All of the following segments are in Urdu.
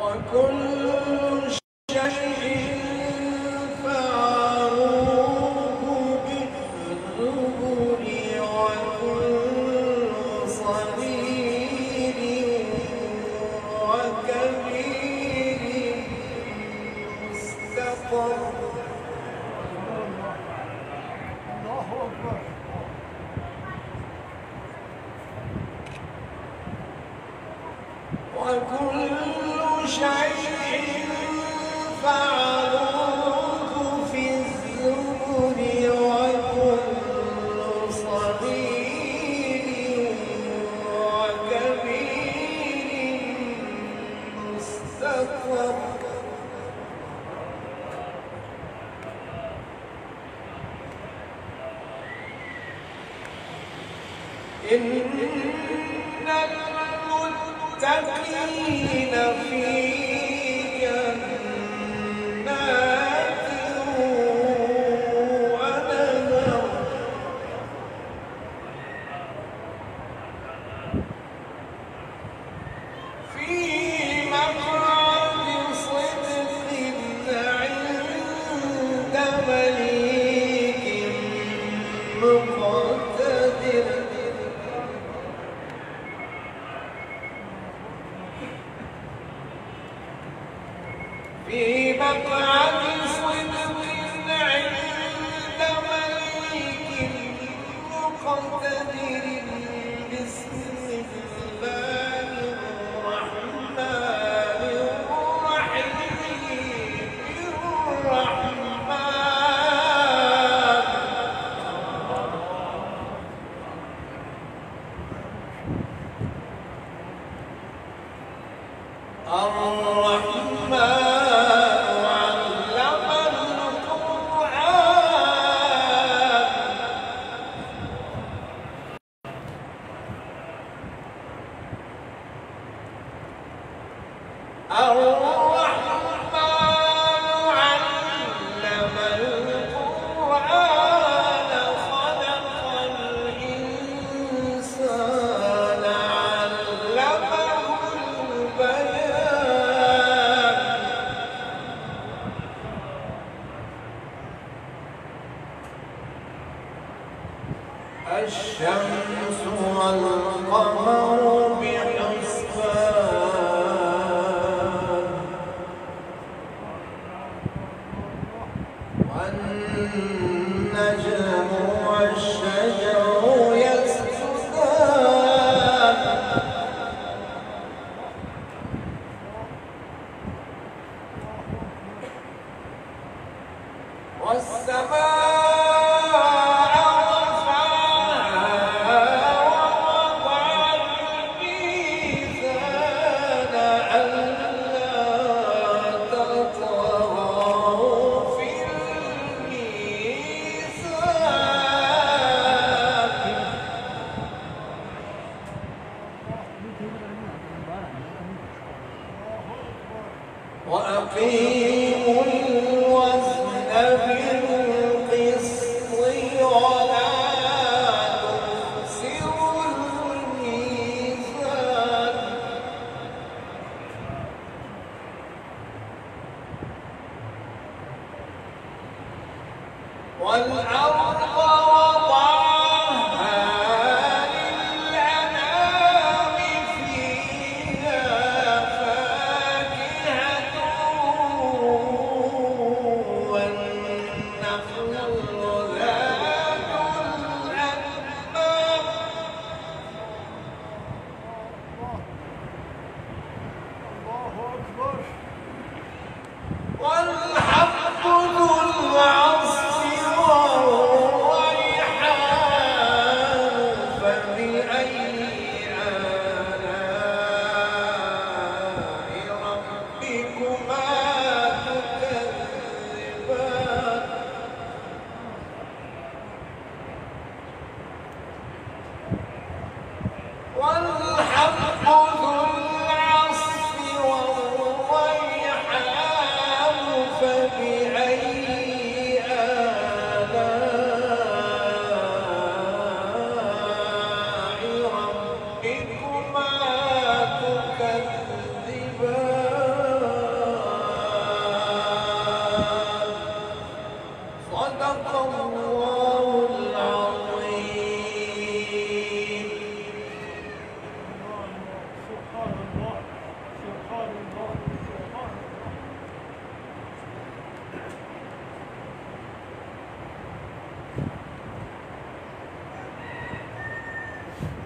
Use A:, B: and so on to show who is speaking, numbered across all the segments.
A: وكل شيء فعلوه بالزبر وكل صغير وكبير مستقر وكل شيء فعلوه في الزبر وكل صغير وكبير مستقر إن المتقين في جنات ونهر في مقعد صدق عند مليك مقتدر في مقعد صدق عند مليك مقتدر بسم الله الرحمن الرحمن علم القرآن خلق الإنسان علمه البيان الشمس والقمر بحسبان والنجم والشجر يسجدان والسماء وأقيموا الوزن بالقسط ولا تخسروا الميزان والأرض وضعها للأنام فيها فاكهة والنخل ذات الأكمام والحب ذو العصف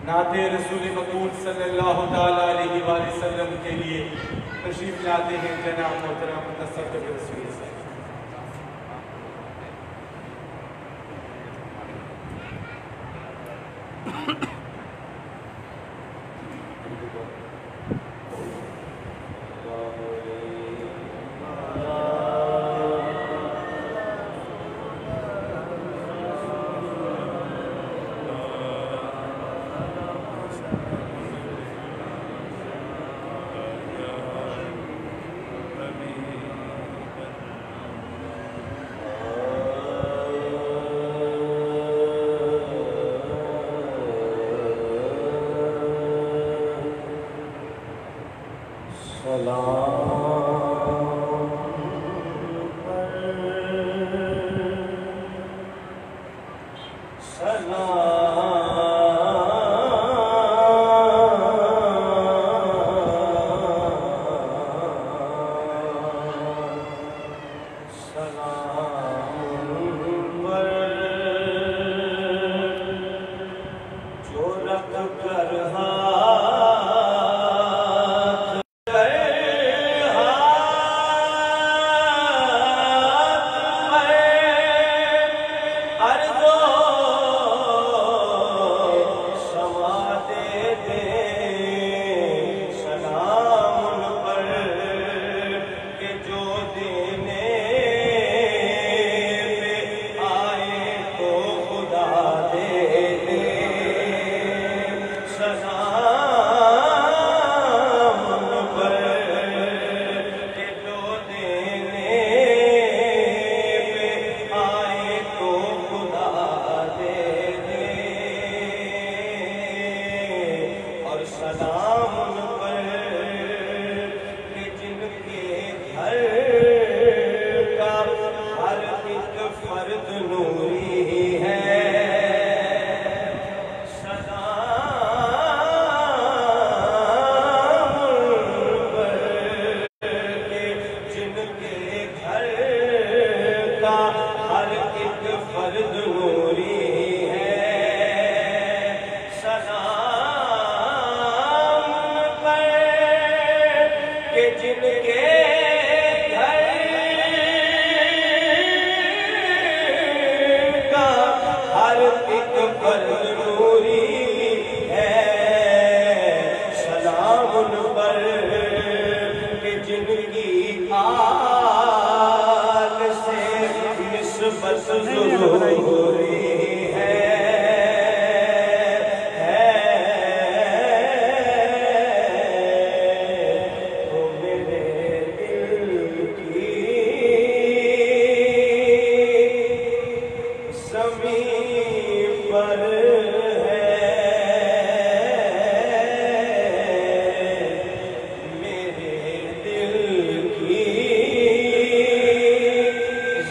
B: نعت رسول مقبول صلی اللہ تعالیٰ علیہ وآلہ وسلم کے لیے تشریف لاتے ہیں جناب محترم تصدق رسول صلی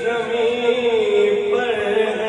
A: زمین پر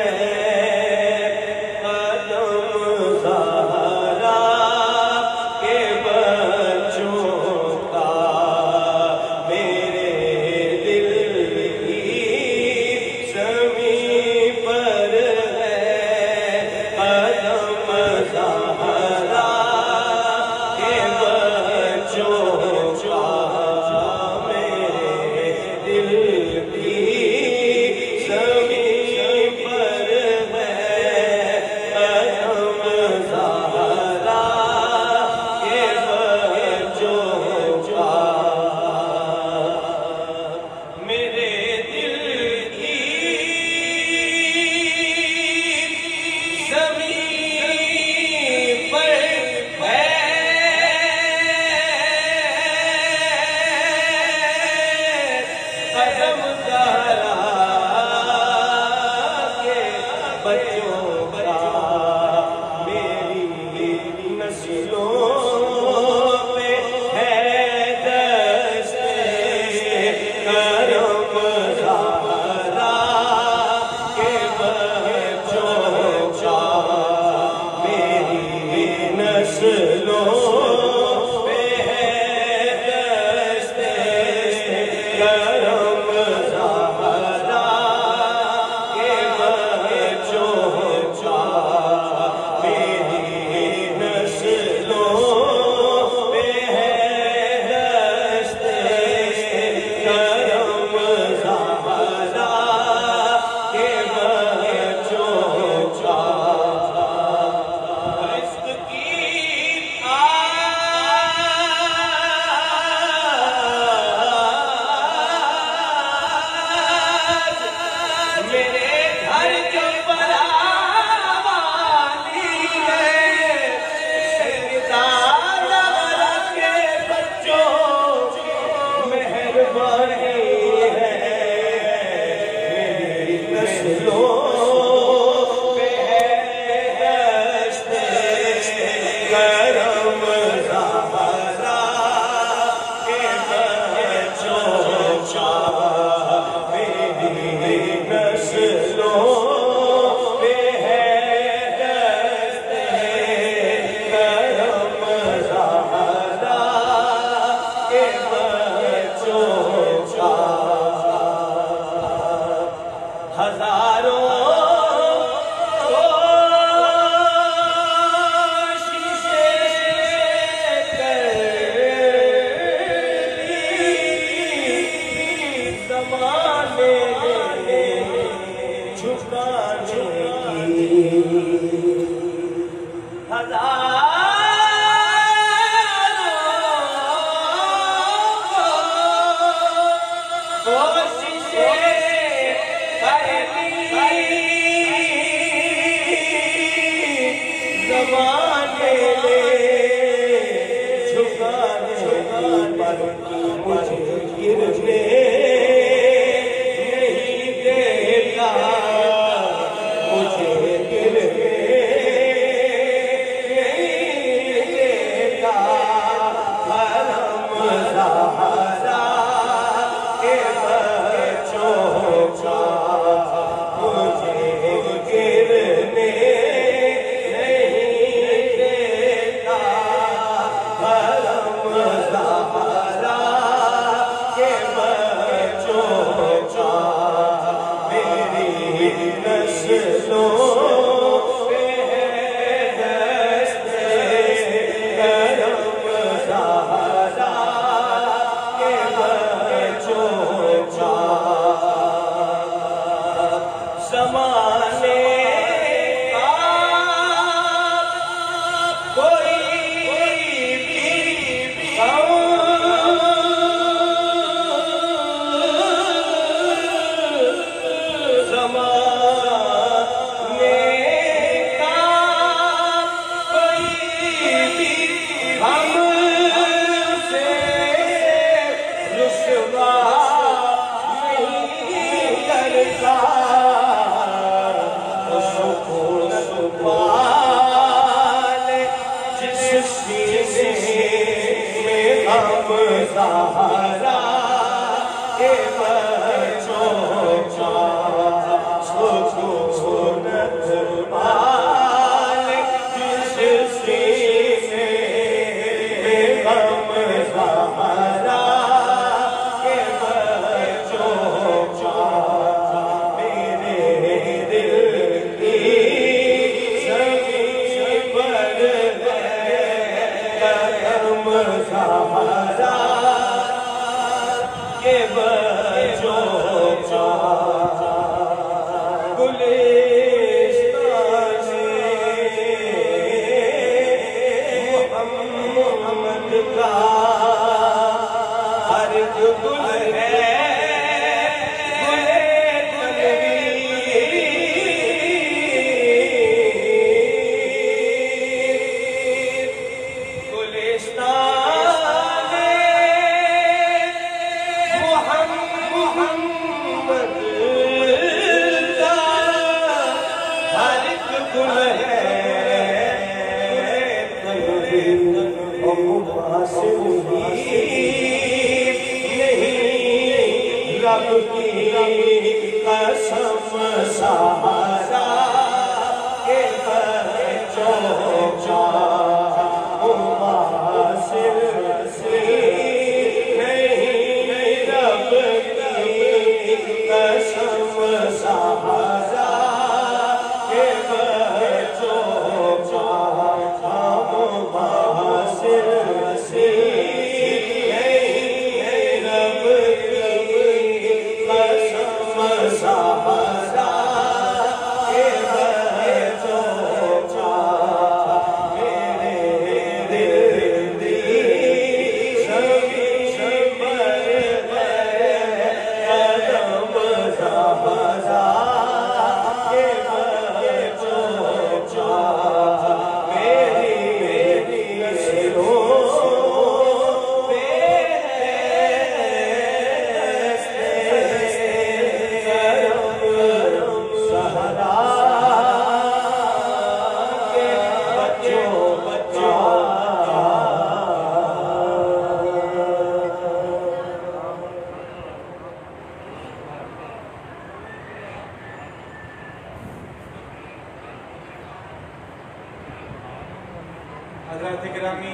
B: حضرات گرامی،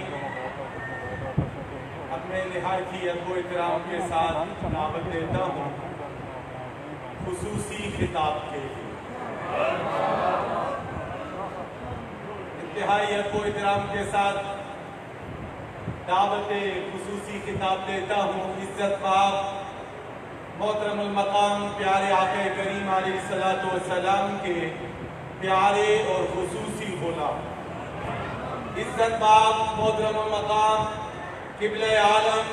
B: اپنے نہایت ہی ادب و احترام کے ساتھ دعوت دیتا ہوں خصوصی خطاب کے لیے۔ انتہائی ادب و احترام کے ساتھ دعوت خصوصی خطاب دیتا ہوں عزت مآب محترم المقام پیارے آقا کریم علیہ السلام کے پیارے اور خصوصی غلام، عزت مآب محترم المقام قبلہ عالم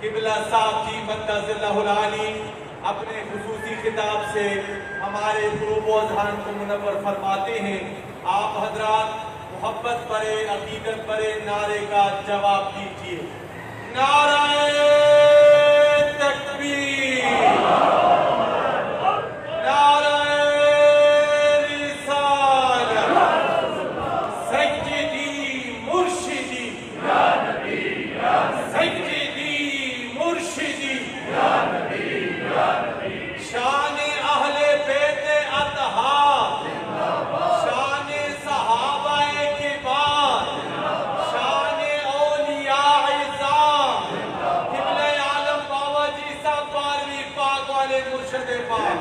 B: قبلہ صاحب جی مدد اللہ العالی اپنے خصوصی خطاب سے ہمارے قلوب و اذہان کو منور فرماتے ہیں. آپ حضرات محبت پرے عقیدت پرے نعرے کا جواب دیجیے. نعرہ تکبیر، نعرہ رسالت، سیدی مرشدی یا نبی یا سیدی مرشدی یا نبی یا نبی. شان اہل بیت اطہار، شان صحابہ کبار، شان اولیاء اعظام، قبلہ عالم بابا جی صاحب باروی پاک والے مرشد پاک،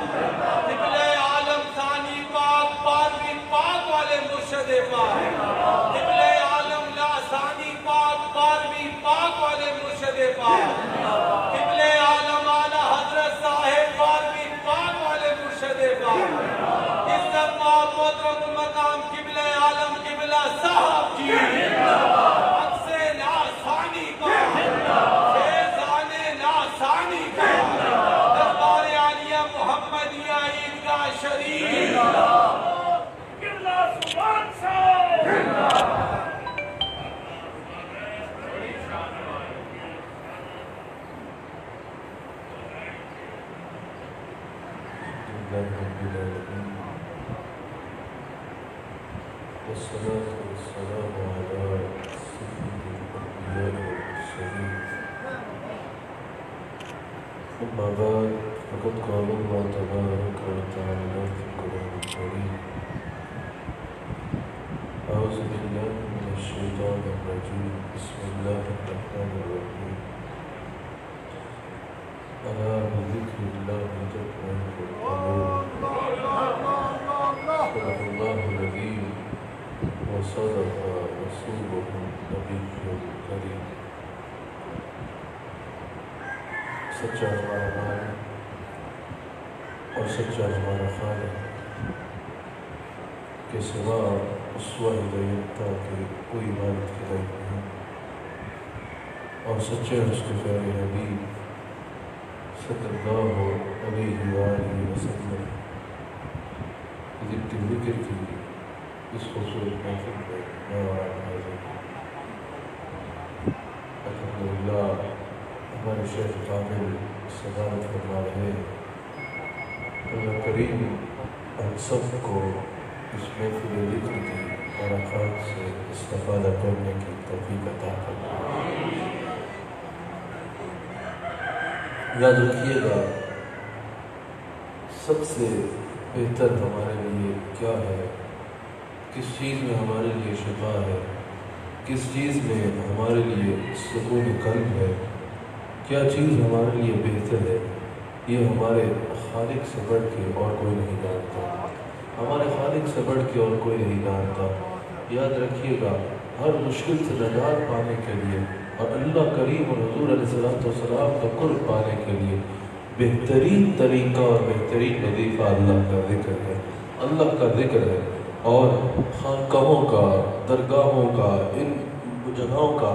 B: قبلہ عالم ثانی پاک باروی پاک والے مرشد پاک، قبلہ عالم ثانی پاک باروی پاک والے مرشد پاک، قبلہ عالم اعلی حضرت صاحب باروی پاک والے مرشد پاک. عزت مآب محترم مقام قبلہ عالم قبلہ صاحب جی، عکس لاثانی کا، فیضان لاثانی کا، دربار عالیہ محمدیہ عیدگاہ شریف. قبلہ سبحان صاحب.
C: والصلاة والسلام على سيد الأنبياء والمرسلين. أما بعد فقد قال الله تبارك وتعالى في القرآن الكريم: أعوذ بالله من الشيطان الرجيم، بسم الله الرحمن الرحيم. ألا بذكر الله تطمئن القلوب. صدق الله العظيم وصدق رسوله النبي الكريم. سچا ہمارا مالک اور سچا ہمارا خالق کے سوا اسوہ ہدایت کے کوئی مالک ہدایت نہیں، اور سچے اس کے پیارے حبیب صلی اللہ علیہ وآلہ وسلم ذکر کی اس خصوص محفل میں میں حاضر ہوں. الحمدللہ ہمارے شیخ کامل صدارت فرما رہے. اللہ کریم ہم سب کو اس محفل ذکر کی برکات سے استفادہ کرنے کی توفیق عطا فرمائے. یاد رکھیے گا، سب سے بہتر ہمارے لیے کیا ہے، کس چیز میں ہمارے لیے شفا ہے، کس چیز میں ہمارے لیے سکون قلب ہے، کیا چیز ہمارے لیے بہتر ہے، یہ ہمارے خالق سے بڑھ کے اور کوئی نہیں جانتا. ہمارے خالق سے بڑھ کے اور کوئی نہیں جانتا. یاد رکھیے گا، ہر مشکل سے نجات پانے کے لیے اور اللہ کریم اور حضور علیہ السلام کا قرب پانے کے لیے بہترین طریقہ اور بہترین وظیفہ اللہ کا ذکر ہے، اللہ کا ذکر ہے. اور خانقاہوں کا، درگاہوں کا، ان جگہوں کا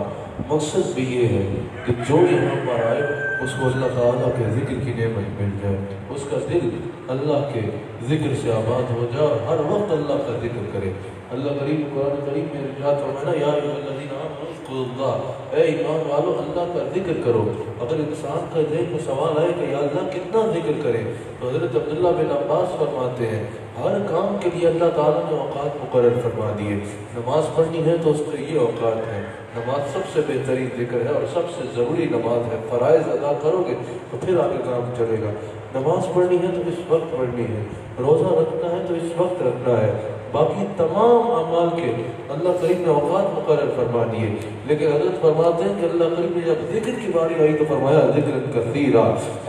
C: مقصد بھی یہ ہے کہ جو یہاں پر آئے اس کو اللہ تعالیٰ کے ذکر کی نعمت مل جائے، اس کا دل اللہ کے ذکر سے آباد ہو جائے اور ہر وقت اللہ کا ذکر کرے. اللہ کریم قرآن کریم میں ارشاد فرمایا: یا ایھا الذین آمنوا اذکروا اللہ، اے ایمان والو اللہ کا ذکر کرو. اگر انسان کا ذہن میں سوال آئے کہ یا اللہ کتنا ذکر کرے، تو حضرت عبداللہ بن عباس فرماتے ہیں ہر کام کے لیے اللہ تعالیٰ نے اوقات مقرر فرما دیے. نماز پڑھنی ہے تو اس کے یہ اوقات ہے. نماز سب سے بہترین ذکر ہے اور سب سے ضروری نماز ہے. فرائض ادا کرو گے تو پھر آگے کام چلے گا. نماز پڑھنی ہے تو اس وقت پڑھنی ہے، روزہ رکھنا ہے تو اس وقت رکھنا ہے. باقی تمام اعمال کے اللہ کریم نے اوقات مقرر فرما دیے. لیکن حضرت فرماتے ہیں کہ اللہ کریم نے جب ذکر کی باری آئی تو فرمایا ذکر کثیرا،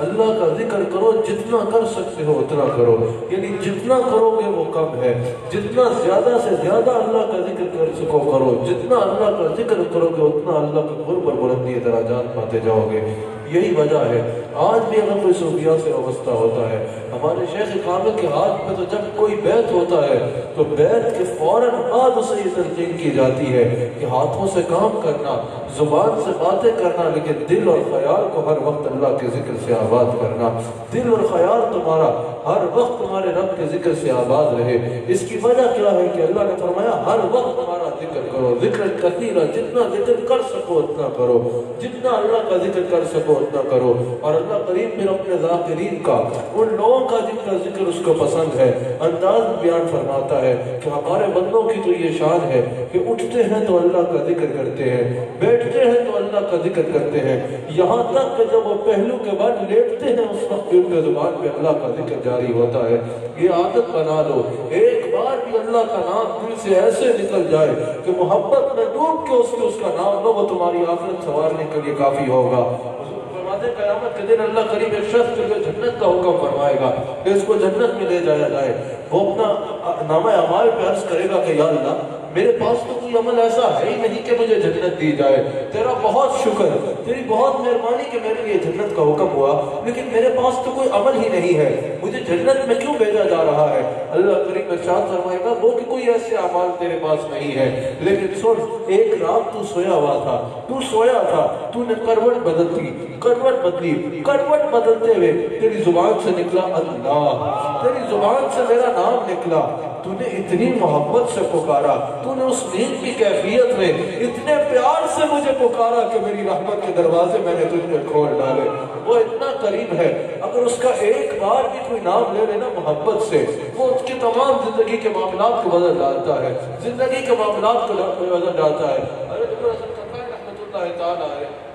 C: اللہ کا ذکر کرو، جتنا کر سکتے ہو اتنا کرو. یعنی جتنا کرو گے وہ کم ہے، جتنا زیادہ سے زیادہ اللہ کا ذکر کر سکو کرو. جتنا اللہ کا ذکر کرو گے اتنا اللہ کے قرب اور بلندی درجات پاتے جاؤ گے. یہی وجہ ہے آج بھی اگر کوئی صوفیہ سے وابستہ ہوتا ہے، ہمارے شیخ کامل کے ہاتھ میں تو جب کوئی بیعت ہوتا ہے تو بیعت کے فوراً بعد اسے یہ تلقین کی جاتی ہے کہ ہاتھوں سے کام کرنا زبان سے باتیں کرنا لیکن دل اور خیال کو ہر وقت اللہ کے ذکر سے آباد کرنا، دل اور خیال تمہارا ہر وقت تمہارے رب کے ذکر سے آباد رہے۔ اس کی وجہ کیا ہے کہ اللہ نے فرمایا ہر وقت تمہارا ذکر کرو، ذکر کثیرہ، جتنا ذکر کر سکو اتنا کرو، جتنا اللہ کا ذکر کر سکو اتنا کرو۔ اور اللہ قریب میں اپنے ذاکرین کا، ان لوگوں کا جن کا ذکر اس کو پسند ہے، انداز بیان فرماتا ہے کہ ہمارے بندوں کی تو یہ شان ہے کہ اٹھتے ہیں تو اللہ کا ذکر کرتے ہیں، بیٹھتے ہیں تو اللہ کا ذکر کرتے ہیں، یہاں تک کہ جب وہ پہلو کے بعد لیٹتے ہیں اس وقت ان کے زبان پہ اللہ کا ذکر جاری ہوتا ہے۔ یہ عادت بنا لو، ایک بار بھی اللہ کا نام دل سے ایسے نکل جائے کہ محبت میں ڈوب کے اس کا نام لو، وہ تمہاری آخرت سنوارنے کے لیے کافی ہوگا۔ فرماتے قیامت کے دن اللہ قریب ایک شخص جو جنت کا حکم فرمائے گا کہ اس کو جنت میں لے جایا جائے، وہ اپنا نامہ اعمال پہ عرض کرے گا کہ یا اللہ میرے پاس تو کوئی عمل ایسا ہے ہی نہیں کہ مجھے جنت دی جائے، تیرا بہت شکر، تیری بہت مہربانی کہ میرے لیے جنت کا حکم ہوا، لیکن میرے پاس تو کوئی عمل ہی نہیں ہے، مجھے جنت میں کیوں بھیجا جا رہا ہے؟ اللہ کریم ارشاد فرمائے گا وہ کہ کوئی ایسے اعمال تیرے پاس نہیں ہے، لیکن سن ایک رات تو سویا ہوا تھا، تو سویا تھا، تو نے کروٹ بدلی، کروٹ بدلی، کروٹ بدلتے ہوئے تیری زبان سے نکلا اللہ، تیری زبان سے میرا نام نکلا، تو نے اتنی محبت سے پکارا، تو نے اس نیند کی کیفیت میں اتنے پیار سے مجھے پکارا کہ میری رحمت کے دروازے میں نے تجھ میں کھول ڈالے۔ وہ اتنا قریب ہے، اگر اس کا ایک بار بھی کوئی نام لے لینا محبت سے، وہ اس کی تمام زندگی کے معاملات کو بدل ڈالتا ہے، زندگی کے معاملات کو بدل ڈالتا ہے۔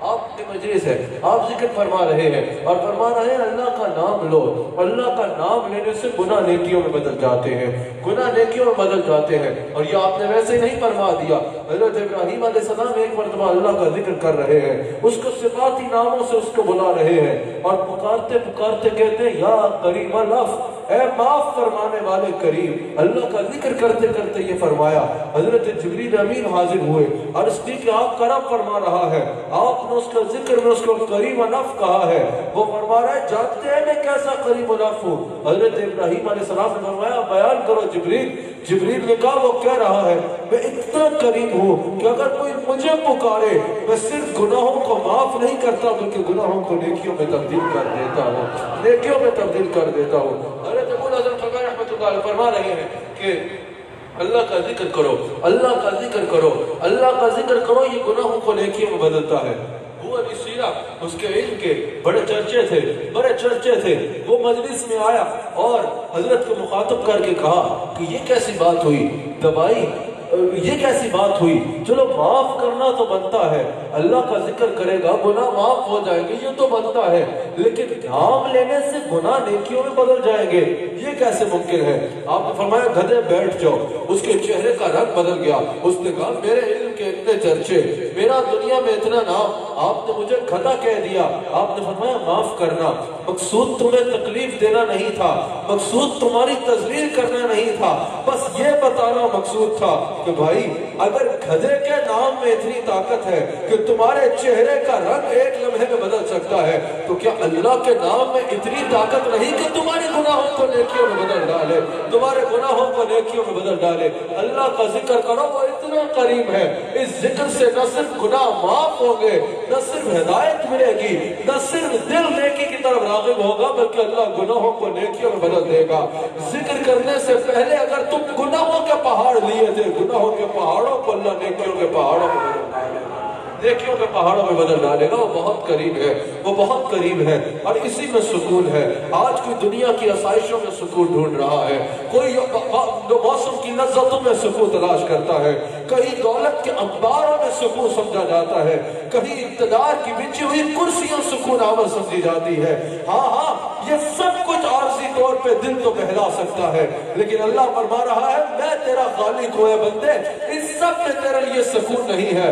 C: آپ کی مجلس ہے، آپ ذکر فرما رہے ہیں اور فرما رہے ہیں اللہ کا نام لو، اللہ کا نام لینے سے گناہ نیکیوں میں بدل جاتے ہیں، گناہ نیکیوں میں بدل جاتے ہیں۔ اور یہ آپ نے ویسے ہی نہیں فرما دیا، حضرت ابراہیم علیہ السلام ایک مرتبہ اللہ کا ذکر کر رہے ہیں، اس کو صفاتی ناموں سے اس کو بلا رہے ہیں اور پکارتے پکارتے کہتے ہیں یا کریم العفو، اے معاف فرمانے والے کریم۔ اللہ کا ذکر کرتے کرتے یہ فرمایا، حضرت جبریل امین حاضر ہوئے، عرض کی کہ آپ کرم فرما رہا ہے، آپ نے اس کا ذکر میں اس کو کریم العفو کہا ہے، وہ فرما رہا ہے جانتے ہیں میں کیسا کریم العفو ہوں؟ حضرت ابراہیم علیہ السلام نے فرمایا بیان کرو جبریل۔ جبریل نے کہا وہ کہہ رہا ہے میں اتنا کریم ہوں کہ اگر کوئی مجھے پکارے میں صرف گناہوں کو معاف نہیں کرتا بلکہ گناہوں کو نیکیوں میں تبدیل کر دیتا ہوں، نیکیوں میں تبدیل کر دیتا ہوں۔ حضرت ابو الحسن خضر رحمۃ اللہ علیہ فرما رہے ہیں کہ اللہ کا ذکر کرو، اللہ کا ذکر کرو، اللہ کا ذکر کرو، یہ گناہوں کو نیکیوں میں بدلتا ہے۔ ابو ابی سیرہ اس کے علم کے بڑے چرچے تھے، بڑے چرچے تھے، وہ مجلس میں آیا اور حضرت کو مخاطب کر کے کہا کہ یہ کیسی بات ہوئی دبائی، یہ کیسی بات ہوئی؟ چلو معاف کرنا تو بنتا ہے، اللہ کا ذکر کرے گا گناہ معاف ہو جائیں گے، یہ تو بنتا ہے، لیکن نام لینے سے گناہ نیکیوں میں بدل جائیں گے، یہ کیسے ممکن ہے؟ آپ نے فرمایا گدھے بیٹھ جاؤ۔ اس کے چہرے کا رنگ بدل گیا، اس نے کہا میرے علم کے اتنے چرچے، میرا دنیا میں اتنا نام، آپ نے مجھے گدھا کہہ دیا۔ آپ نے فرمایا معاف کرنا، مقصود تمہیں تکلیف دینا نہیں تھا، مقصود تمہاری تذلیل کرنا نہیں تھا، بس یہ بتانا مقصود تھا کہ بھائی اگر گدھے کے نام میں اتنی طاقت ہے کہ تمہارے چہرے کا رنگ ایک لمحے میں بدل سکتا ہے، تو کیا اللہ کے نام میں اتنی طاقت نہیں کہ تمہارے گناہوں کو نیکیوں میں بدل ڈالے، تمہارے گناہوں کو نیکیوں میں بدل ڈالے؟ اللہ کا ذکر کرو، وہ اتنا قریب ہے، اس ذکر سے نہ صرف گناہ معاف ہوں گے، نہ صرف ہدایت ملے گی، نہ صرف دل نیکی کی طرف راغب ہوگا، بلکہ اللہ گناہوں کو نیکیوں میں بدل دے گا۔ ذکر کرنے سے پہلے اگر تم گناہوں کے پہاڑ لیے تھے، گناہوں کے پہاڑوں کو اللہ نیکیوں کے پہاڑوں میں بدل ڈالے گا، نیکیوں کے پہاڑوں میں بدل ڈالے گا۔ وہ بہت قریب ہے، وہ بہت قریب ہے، اور اسی میں سکون ہے۔ آج کوئی دنیا کی آسائشوں میں سکون ڈھونڈ رہا ہے، کوئی موسم کی لذتوں میں سکون تلاش کرتا ہے، کہیں دولت کے انباروں میں سکون سمجھا جاتا ہے، کہیں اقتدار کی بچھی ہوئی کرسیاں سکون آور سمجھی جاتی ہے۔ ہاں ہاں یہ سب کچھ عارضی طور پہ دل تو بہلا سکتا ہے، لیکن اللہ فرما رہا ہے میں تیرا خالق ہوں اے بندے، اس سب میں تیرے لیے سکون نہیں ہے۔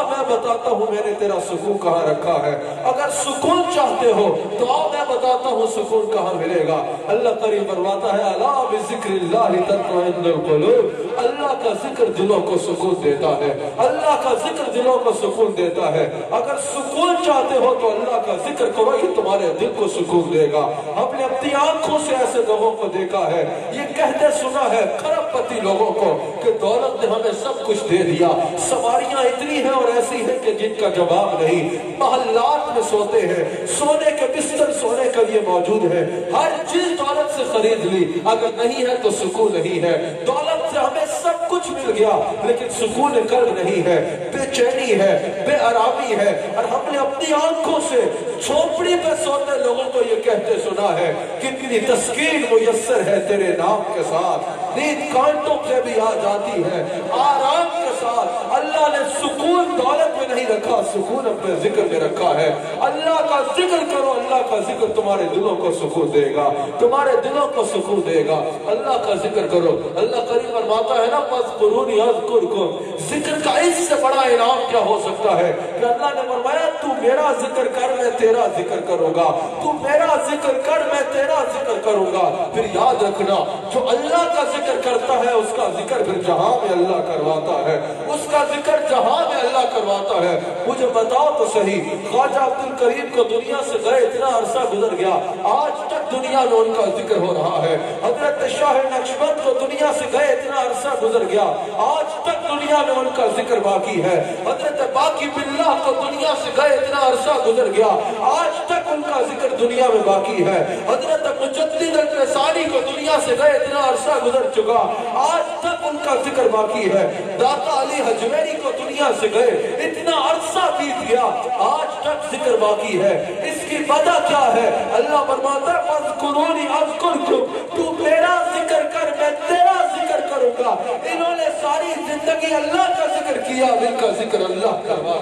C: میں بتاتا ہوں میں نے تیرا سکون کہاں رکھا ہے، اگر سکون چاہتے ہو تو میں بتاتا ہوں سکون کہاں ملے گا۔ اللہ کریم فرماتا ہے الا بذکر اللہ تطمئن القلوب، اللہ کا ذکر دلوں کو سکون دیتا ہے، اللہ کا ذکر دلوں کو سکون دیتا ہے۔ اگر سکون چاہتے ہو تو اللہ کا ذکر کرو، یہ تمہارے دل کو سکون دے گا۔ ہم نے اپنی آنکھوں سے ایسے لوگوں کو دیکھا ہے، یہ کہتے سنا ہے کھرب پتی لوگوں کو کہ دولت نے ہمیں سب کچھ دے دیا، سواریاں اتنی ہیں اور ایسی ہیں کہ جن کا جواب نہیں، محلات میں سوتے ہیں، سونے کے بستر سونے کے لیے موجود ہے، ہر چیز دولت سے خرید لی، اگر نہیں ہے تو سکون نہیں ہے۔ دولت سے ہمیں سب کچھ مل گیا لیکن سکون قلب نہیں ہے، بے چینی ہے، بے آرامی ہے، اور ہم نے اپنی آنکھوں سے چھوپڑی پہ سوتے لوگوں کو یہ کہتے سنا ہے کتنی تسکین میسر ہے تیرے نام کے ساتھ، نیند کانٹوں سے بھی آ جاتی ہے آرام کے ساتھ۔ اللہ نے سکون دولت میں نہیں رکھا، سکون اپنے ذکر میں رکھا ہے۔ اللہ کا ذکر کرو، اللہ کا ذکر تمہارے دلوں کو سکون دے گا، تمہارے دلوں کو سکون دے گا۔ اللہ کا ذکر کرو، اللہ کریم فرماتا ہے نا فاذکرونی اذکرکم، ذکر کا اس سے بڑا انعام کیا ہو سکتا ہے کہ اللہ نے فرمایا تو میرا ذکر کر میں تیرا ذکر کروں گا، تو میرا ذکر کر میں تیرا ذکر کروں گا۔ پھر یاد رکھنا جو اللہ کا ذکر کرتا ہے اس کا ذکر پھر جہاں میں اللہ کرواتا ہے، اس کا ذکر جہاں میں اللہ کرواتا ہے۔ مجھے بتاؤ تو صحیح، خواجہ عبد الکریم کو دنیا سے گئے اتنا عرصہ گزر گیا، آج تک دنیا میں ان کا ذکر ہو رہا ہے۔ حضرت شاہ نقشبند کو دنیا سے گئے اتنا عرصہ گزر گیا، آج تک دنیا میں ان کا ذکر باقی ہے۔ حضرت باقی باللہ کو دنیا سے گئے اتنا عرصہ گزر گیا، آج تک ان کا ذکر دنیا میں باقی ہے۔ حضرت مجدد الرسالی کو دنیا سے گئے اتنا عرصہ گزر چکا، آج تک ان کا ذکر باقی ہے۔ داتا علی حجویری کو دنیا سے گئے اتنا عرصہ بیت گیا، آج تک ذکر باقی ہے۔ اس کی وجہ کیا ہے؟ اللہ فرماتا ہے فاذکرونی اذکرکم، تو میرا ذکر کر میں تیرا ذکر کروں گا۔ انہوں نے ساری زندگی اللہ کا ذکر کیا، ان کا ذکر اللہ کروا۔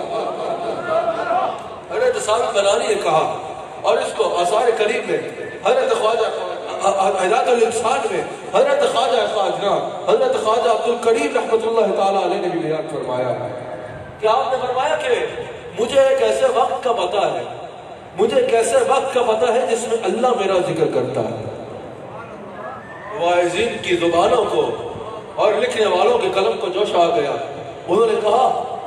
C: حضرت ثابت بنانی نے کہا، اور اس کو آثار کریم میں حضرت خواجہ حیات الانسان میں حضرت خواجہ خواجہ حضرت خواجہ عبد الکریم رحمۃ اللہ تعالیٰ علیہ نے بھی بیان فرمایا ہے کہ آپ نے فرمایا کہ مجھے ایک ایسے وقت کا پتہ ہے، مجھے ایک ایسے وقت کا پتہ ہے جس میں اللہ میرا ذکر کرتا ہے۔ واعظین کی زبانوں کو اور لکھنے والوں کے قلم کو جوش آ گیا، انہوں نے کہا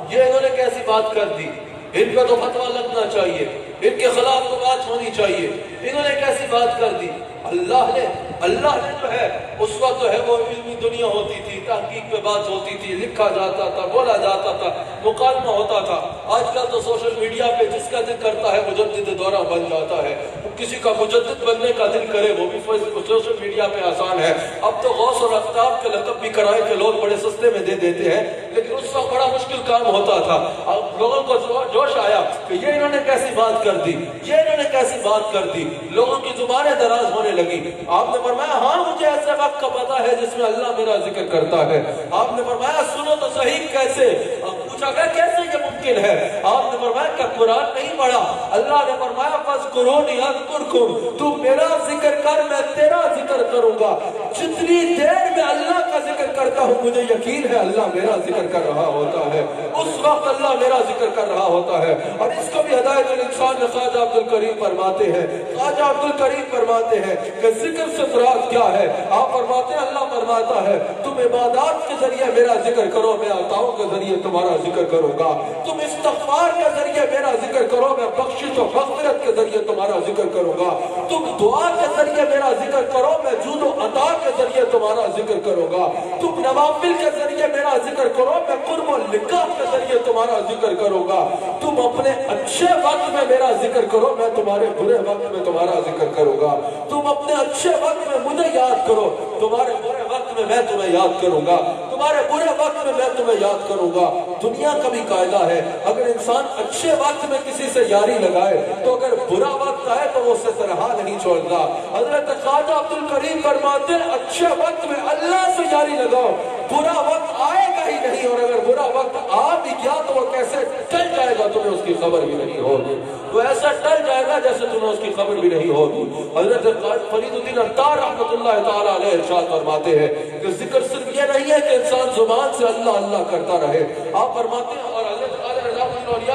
C: یہ انہوں نے کیسی بات کر دی، ان پہ تو فتویٰ لگنا چاہیے، ان کے خلاف تو بات ہونی چاہیے، انہوں نے کیسی بات کر دی۔ اللہ نے جو ہے اس وقت جو ہے وہ علمی دنیا ہوتی تھی، تحقیق پہ بات ہوتی تھی، لکھا جاتا تھا، بولا جاتا تھا، مکالمہ ہوتا تھا۔ آج کل تو سوشل میڈیا پہ جس کا دل کرتا ہے مجدد دورہ بن جاتا ہے، کسی کا مجدد بننے کا دل کرے وہ بھی سوشل میڈیا پہ آسان ہے۔ اب تو غوث اور افتاب کے لقب بھی کرائے کے لوگ بڑے سستے میں دے دیتے ہیں، لیکن اس وقت بڑا مشکل کام ہوتا تھا۔ اب لوگوں کو جوش آیا کہ یہ انہوں نے کیسی بات کر دی، یہ انہوں نے کیسی بات کر دی، لوگوں کی زبانیں دراز ہونے لگی۔ آپ نے فرمایا ہاں مجھے ایسے وقت کا پتہ ہے جس میں اللہ میرا ذکر کرتا ہے۔ آپ نے فرمایا سنو تو صحیح کیسے؟ پوچھا گیا کیسے یہ ممکن ہے؟ آپ نے فرمایا کہ قرآن نہیں پڑھا؟ اللہ نے فرمایا فاذکرونی اذکرکم، تو میرا ذکر کر میں تیرا ذکر کروں گا۔ جتنی دیر میں اللہ کا ذکر کرتا ہوں مجھے یقین ہے اللہ میرا ذکر کر رہا ہوتا ہے، اس وقت اللہ میرا ذکر کر رہا ہوتا ہے۔ اور اس کو بھی ہدایت الانسان میں خواجہ عبد الکریم فرماتے ہیں، خواجہ عبد الکریم فرماتے ہیں کہ ذکر سے مراد کیا ہے؟ آپ فرماتے ہیں اللہ فرماتا ہے تم عبادات کے ذریعے میرا ذکر کرو، میں عطاؤں کے ذریعے تمہارا ذکر کروں گا۔ تم استغفار کے ذریعے میرا ذکر کرو، میں بخشش و مغفرت کے ذریعے تمہارا ذکر کروں گا۔ تم دعا کے ذریعے میرا ذکر کرو، میں جود و عطا کے ذریعے تمہارا ذکر کروں گا۔ تم نوافل کے ذریعے میرا ذکر کرو، میں قرب و لقاء کے ذریعے تمہارا ذکر کروں گا۔ تم اپنے اچھے وقت میں میرا ذکر کرو، میں تمہارے برے وقت میں تمہارا ذکر کروں گا۔ تم اپنے اچھے وقت میں مجھے یاد کرو، تمہارے برے وقت میں میں تمہیں یاد کروں گا، تمہارے برے وقت میں میں تمہیں یاد کروں گا۔ دنیا کا بھی قاعدہ ہے اگر انسان اچھے وقت میں کسی سے یاری لگائے تو اگر برا وقت آئے تو وہ اسے تنہا نہیں چھوڑتا۔ حضرت خواجہ عبد الکریم فرماتے ہیں اچھے وقت میں اللہ سے یاری لگاؤ، برا وقت آئے گا ہی نہیں، اور اگر برا وقت آ بھی گیا تو وہ کیسے ٹل جائے گا تمہیں اس کی خبر بھی نہیں ہوگی، وہ ایسا ٹل جائے گا جیسے تمہیں اس کی خبر بھی نہیں ہوگی۔ حضرت فرید الدین عطار رحمۃ اللہ تعالیٰ علیہ ارشاد فرماتے ہیں کہ ذکر صرف یہ نہیں ہے کہ انسان زبان سے اللہ اللہ کرتا رہے، آپ فرماتے ہیں اور حضرت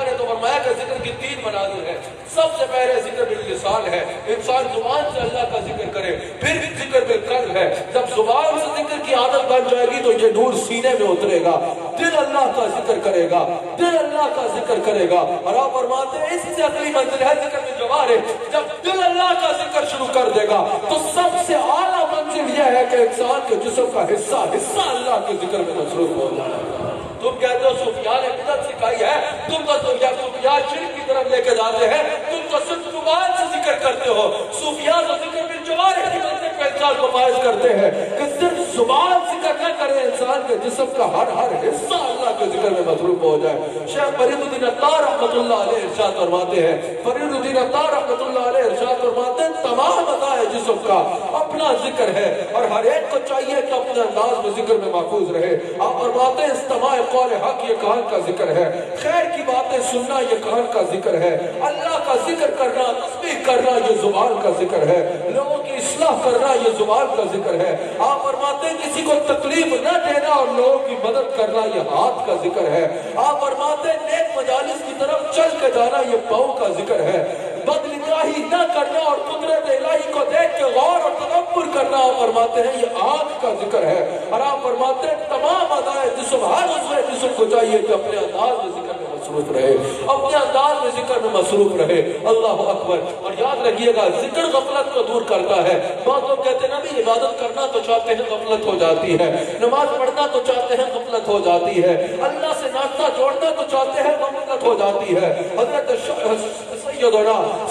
C: نے تو فرمایا کہ ذکر کی 3
D: مناظر ہے. سب سے پہلے ذکر باللسان ہے، انسان زبان سے اللہ کا ذکر کرے. پھر ذکر بالقلب ہے، جب زبان سے ذکر کی عادت بن جائے گی تو یہ نور سینے میں اترے گا. دل اللہ کا ذکر کرے گا، دل اللہ کا ذکر کرے گا. اور آپ فرماتے ہیں اس سے اگلی منزل ہے ذکر بالجوارح. جب دل اللہ کا ذکر شروع کر دے گا تو سب سے اعلیٰ منزل یہ ہے کہ انسان کے جسم کا حصہ اللہ کے ذکر میں مصروف ہو جائے. تم کہتے ہو صوفیاء نے بدعت سکھائی ہے، تم تو صوفیاء شرک کی طرف لے کے جاتے ہیں، تم تو صرف زبان سے ذکر کرتے ہو. صوفیاء تو ذکر بالجوارح کی منزل پہ انسان کو فائز کرتے ہیں کہ صرف زبان ذکر نہ کرے، انسان کے جسم کا ہر حصہ اللہ کے ذکر میں مصروف ہو جائے. شیخ فرید الدین عطار رحمۃ اللہ علیہ ارشاد فرماتے ہیں، فرید الدین عطار رحمۃ اللہ علیہ ارشاد فرماتے ہیں تمام اعضاء جسم کا اپنا ذکر ہے اور ہر ایک کو چاہیے کہ اپنے انداز میں ذکر میں محفوظ رہے. آپ فرماتے ہیں استماع قول حق یہ کان کا ذکر ہے، خیر کی باتیں سننا یہ کان کا ذکر ہے، اللہ کا ذکر کرنا تسبیح کرنا یہ زبان کا ذکر ہے، لوگوں کی اصلاح کرنا یہ زبان کا ذکر ہے. آپ فرماتے ہیں کسی کو تکلیف نہ دینا اور لوگوں کی مدد کرنا یہ ہاتھ کا ذکر ہے. آپ فرماتے ہیں نیک مجالس کی طرف چل کے جانا یہ پاؤں کا ذکر ہے. بدنگاہی نہ کرنا اور قدرت الہی کو دیکھ کے غور اور تدبر کرنا آپ فرماتے ہیں یہ آنکھ کا ذکر ہے. اور آپ فرماتے ہیں تمام اعضاء جسم ہر عضو جسم کو چاہیے کہ اپنے انداز میں ذکر میں مصروف رہے، اپنے انداز میں ذکر میں مصروف رہے. اللہ اکبر. اور یاد رکھیے گا ذکر غفلت کو دور کرتا ہے. بہت لوگ کہتے ہیں نبی عبادت کرنا تو چاہتے ہیں غفلت ہو جاتی ہے، نماز پڑھنا تو چاہتے ہیں غفلت ہو جاتی ہے، اللہ سے ناطہ جوڑنا تو چاہتے ہیں غفلت ہو جاتی ہے. حضرت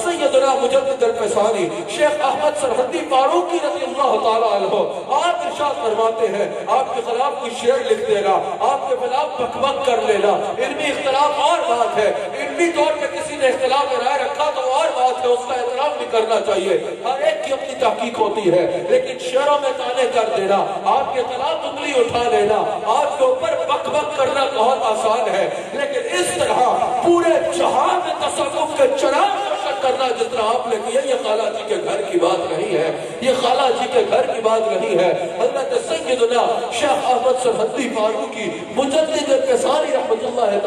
D: سیدنا مجدد الفسانی شیخ احمد سرحدی فاروقی رضی اللہ تعالیٰ عنہ آپ ارشاد فرماتے ہیں آپ کے خلاف کوئی شعر لکھ دینا، آپ کے خلاف بک کر لینا، علمی اختلاف اور بات ہے، علمی طور پہ کسی نے اختلاف رائے رکھا تو اور بات ہے، اس کا احترام بھی کرنا چاہیے، ہر ایک کی اپنی تحقیق ہوتی ہے. لیکن شعروں میں تانے کر دینا، آپ کے خلاف انگلی اٹھا لینا، آپ کے اوپر بک کرنا بہت آسان ہے. لیکن اس طرح پورے جہان میں تصوف کے چراغ روشن کرنا جس طرح آپ نے کیا یہ خالہ جی کے گھر کی بات نہیں ہے، یہ خالہ جی کے گھر کی بات نہیں ہے. حضرت سیدنا شیخ احمد سرحدی فاروقی مجدد الفسانی رحمت اللہ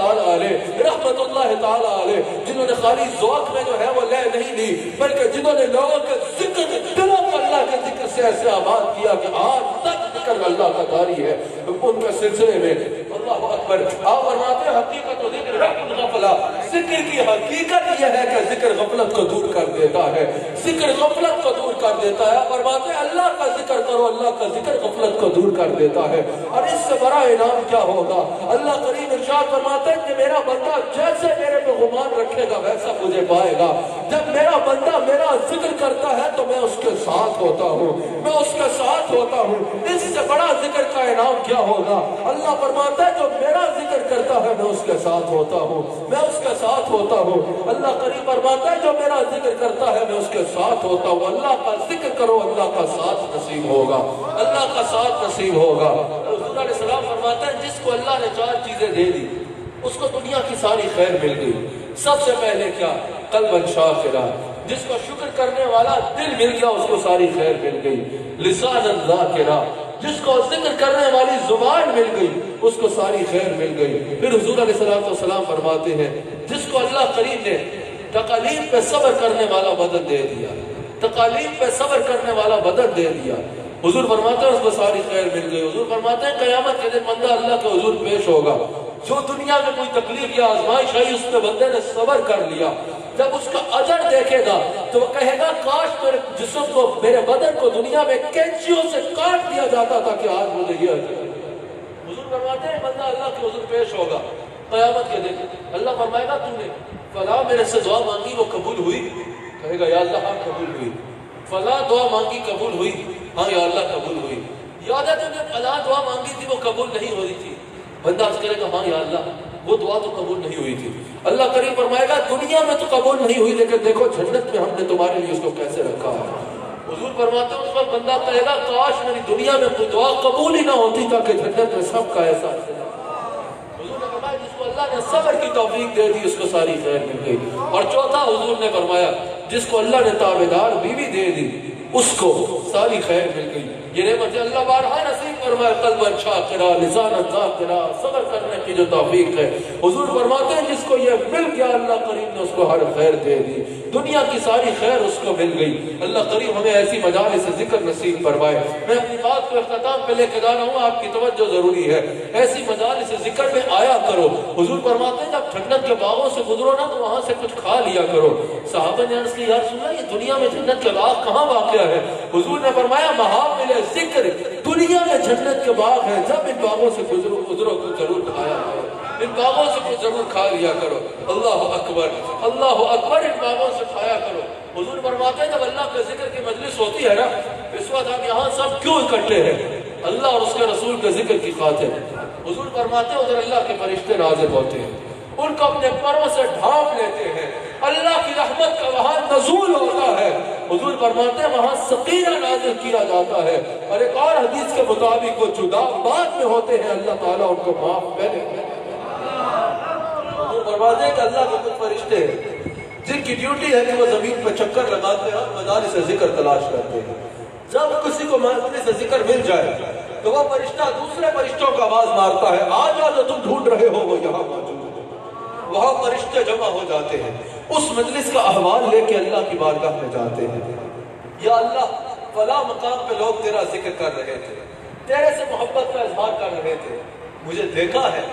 D: تعالیٰ علیہ جنہوں نے خالی ذوق میں جو ہے وہ لے نہیں لی بلکہ جنہوں نے لوگوں کے ذکر دلوں کو اللہ کے ذکر سے ایسے آباد کیا کہ آج تک ذکر اللہ کا جاری ہے ان کے سلسلے میں. اللہ اکبر. آپ فرماتے ہیں حقیقت و ذکر رفع الغفلہ، ذکر کی حقیقت یہ ہے کہ ذکر غفلت کو دور کر دیتا ہے، ذکر غفلت کو دور کر دیتا ہے. فرماتے ہیں اللہ کا ذکر کرو، اللہ کا ذکر غفلت کو دور کر دیتا ہے. اور اس سے بڑا انعام کیا ہوگا؟ اللہ کریم ارشاد فرماتے ہیں کہ میرا بندہ جیسے میرے پہ گمان رکھے گا ویسا مجھے پائے گا. جب میرا بندہ میرا ذکر کرتا ہے تو میں اس کے ساتھ ہوتا ہوں، میں اس کے ساتھ ہوتا ہوں. اس سے بڑا ذکر کا انعام کیا ہوگا؟ اللہ فرماتا ہے جو میرا ذکر کرتا ہے میں اس کے ساتھ ہوتا ہوں، میں اس کے ساتھ ہوتا ہوں. اللہ کریم فرماتا ہے جو میرا ذکر کرتا ہے میں اس کے ساتھ ہوتا ہوں. اللہ کا ذکر کرو، اللہ کا ساتھ نصیب ہوگا، اللہ کا ساتھ نصیب ہوگا. حضور علیہ السلام فرماتا ہے جس کو اللہ نے 4 چیزیں دے دی اس کو دنیا کی ساری خیر مل گئی. سب سے پہلے کیا؟ قلب شاکرا، جس کو شکر کرنے والا دل مل گیا اس کو ساری خیر مل گئی. لسان ذاکرا، جس کو ذکر کرنے والی زبان مل گئی اس کو ساری خیر مل گئی. پھر حضور علیہ السلام فرماتے ہیں جس کو اللہ کریم نے تکالیف پہ صبر کرنے والا بدن دے دیا، تکالیف پہ صبر کرنے والا بدن دے دیا، حضور فرماتے ہیں اس کو ساری خیر مل گئی. حضور فرماتے ہیں قیامت کے دن بندہ اللہ کے حضور پیش ہوگا، جو دنیا میں کوئی تکلیف یا آزمائش آئی اس پہ بندے نے صبر کر لیا، جب اس کا اجر دیکھے گا تو وہ کہے گا کاش میرے جسم کو میرے بدن کو دنیا میں کینچیوں سے کاٹ دیا جاتا تھا کہ آج مجھے یہ اجر. حضور فرماتے ہیں بندہ اللہ کے حضور پیش ہوگا قیامت کے دن، اللہ فرمائے گا تو نے فلاں میرے سے دعا مانگی وہ قبول ہوئی؟ کہے گا یا اللہ ہاں قبول ہوئی. فلاں دعا مانگی قبول ہوئی؟ ہاں یا اللہ قبول ہوئی. یاد ہے تو نے فلاں دعا مانگی تھی وہ قبول نہیں ہو رہی تھی؟ بندہ عرض کرے گا ہاں یا اللہ وہ دعا تو قبول نہیں ہوئی تھی. اللہ کریم فرمائے گا دنیا میں تو قبول نہیں ہوئی لیکن دیکھو جنت میں ہم نے تمہارے لیے اس کو کیسے رکھا ہے. حضور فرماتے ہیں اس وقت بندہ کہے گا کاش میری دنیا میں کوئی دعا قبول ہی نہ ہوتی تاکہ جنت میں سب کا ایسا. حضور نے فرمایا جس کو اللہ نے صبر کی توفیق دے دی اس کو ساری خیر مل گئی. اور چوتھا حضور نے فرمایا جس کو اللہ نے تابعدار بیوی دے دی اس کو ساری خیر مل گئی. یہ نعمت اللہ بارہا نصیب فرمائے. قلباً شاکرا لسانا ذاکرا, صبر کرنے کی جو توفیق ہے. حضور فرماتے ہیں جس کو یہ مل گیا اللہ کریم نے اس کو ہر خیر دے دی. دنیا کی ساری خیر اس کو مل گئی. اللہ کریم ہمیں ایسی مجالس ذکر نصیب فرمائے. میں اپنی بات کو اختتام پہ لے کے جا رہا ہوں, آپ کی توجہ ضروری ہے. ایسی مجالس ذکر میں آیا کرو. حضور فرماتے ہیں جب جنت کے باغوں سے گزرو نا تو وہاں سے کچھ کھا لیا کرو. صحابہ نے عرض کی یا رسول اللہ یہ دنیا میں جنت کے باغ کہاں واقع ہے؟ حضور نے فرمایا محافل ذکر دنیا میں جنت کے باغ ہیں. جب ان باغوں سے گزرو تو ضرور کھایا کرو. ان باغوں سے کچھ ضرور کھا لیا کرو. اللہ اکبر اللہ اکبر. ان باغوں سے کھایا کرو. حضور فرماتے ہیں جب اللہ کے ذکر کی مجلس ہوتی ہے نا, اس وقت ہم یہاں سب کیوں اکٹھے ہیں؟ اللہ اور اس کے رسول کے ذکر کی خاطر. حضور فرماتے ہیں ادھر اللہ کے فرشتے نازل ہوتے ہیں, ان کو اپنے پروں سے ڈھانپ لیتے ہیں. اللہ کی رحمت کا وہاں نزول ہوتا ہے. حضور فرماتے ہیں وہاں سکینہ نازل کیا جاتا ہے. اور ایک اور حدیث کے مطابق وہ جدا بعد میں ہوتے ہیں, اللہ تعالیٰ ان کو معاف کرے. حضور فرماتے ہیں کہ اللہ کے کچھ فرشتے جن کی ڈیوٹی ہے کہ وہ زمین پہ چکر لگاتے ہیں اور مجالس ذکر تلاش کرتے ہیں. جب کسی کو مجلس ذکر مل جائے تو وہ فرشتہ دوسرے فرشتوں کا آواز مارتا ہے, آ جاؤ جو تم ڈھونڈ رہے ہو وہ یہاں موجود ہے. وہاں فرشتے جمع ہو جاتے ہیں, اس مجلس کا احوال لے کے اللہ کی بارگاہ میں جاتے ہیں. یا اللہ فلاں مقام پہ لوگ تیرا ذکر کر رہے تھے, تیرے سے محبت کا اظہار کر رہے تھے, مجھے دیکھا ہے؟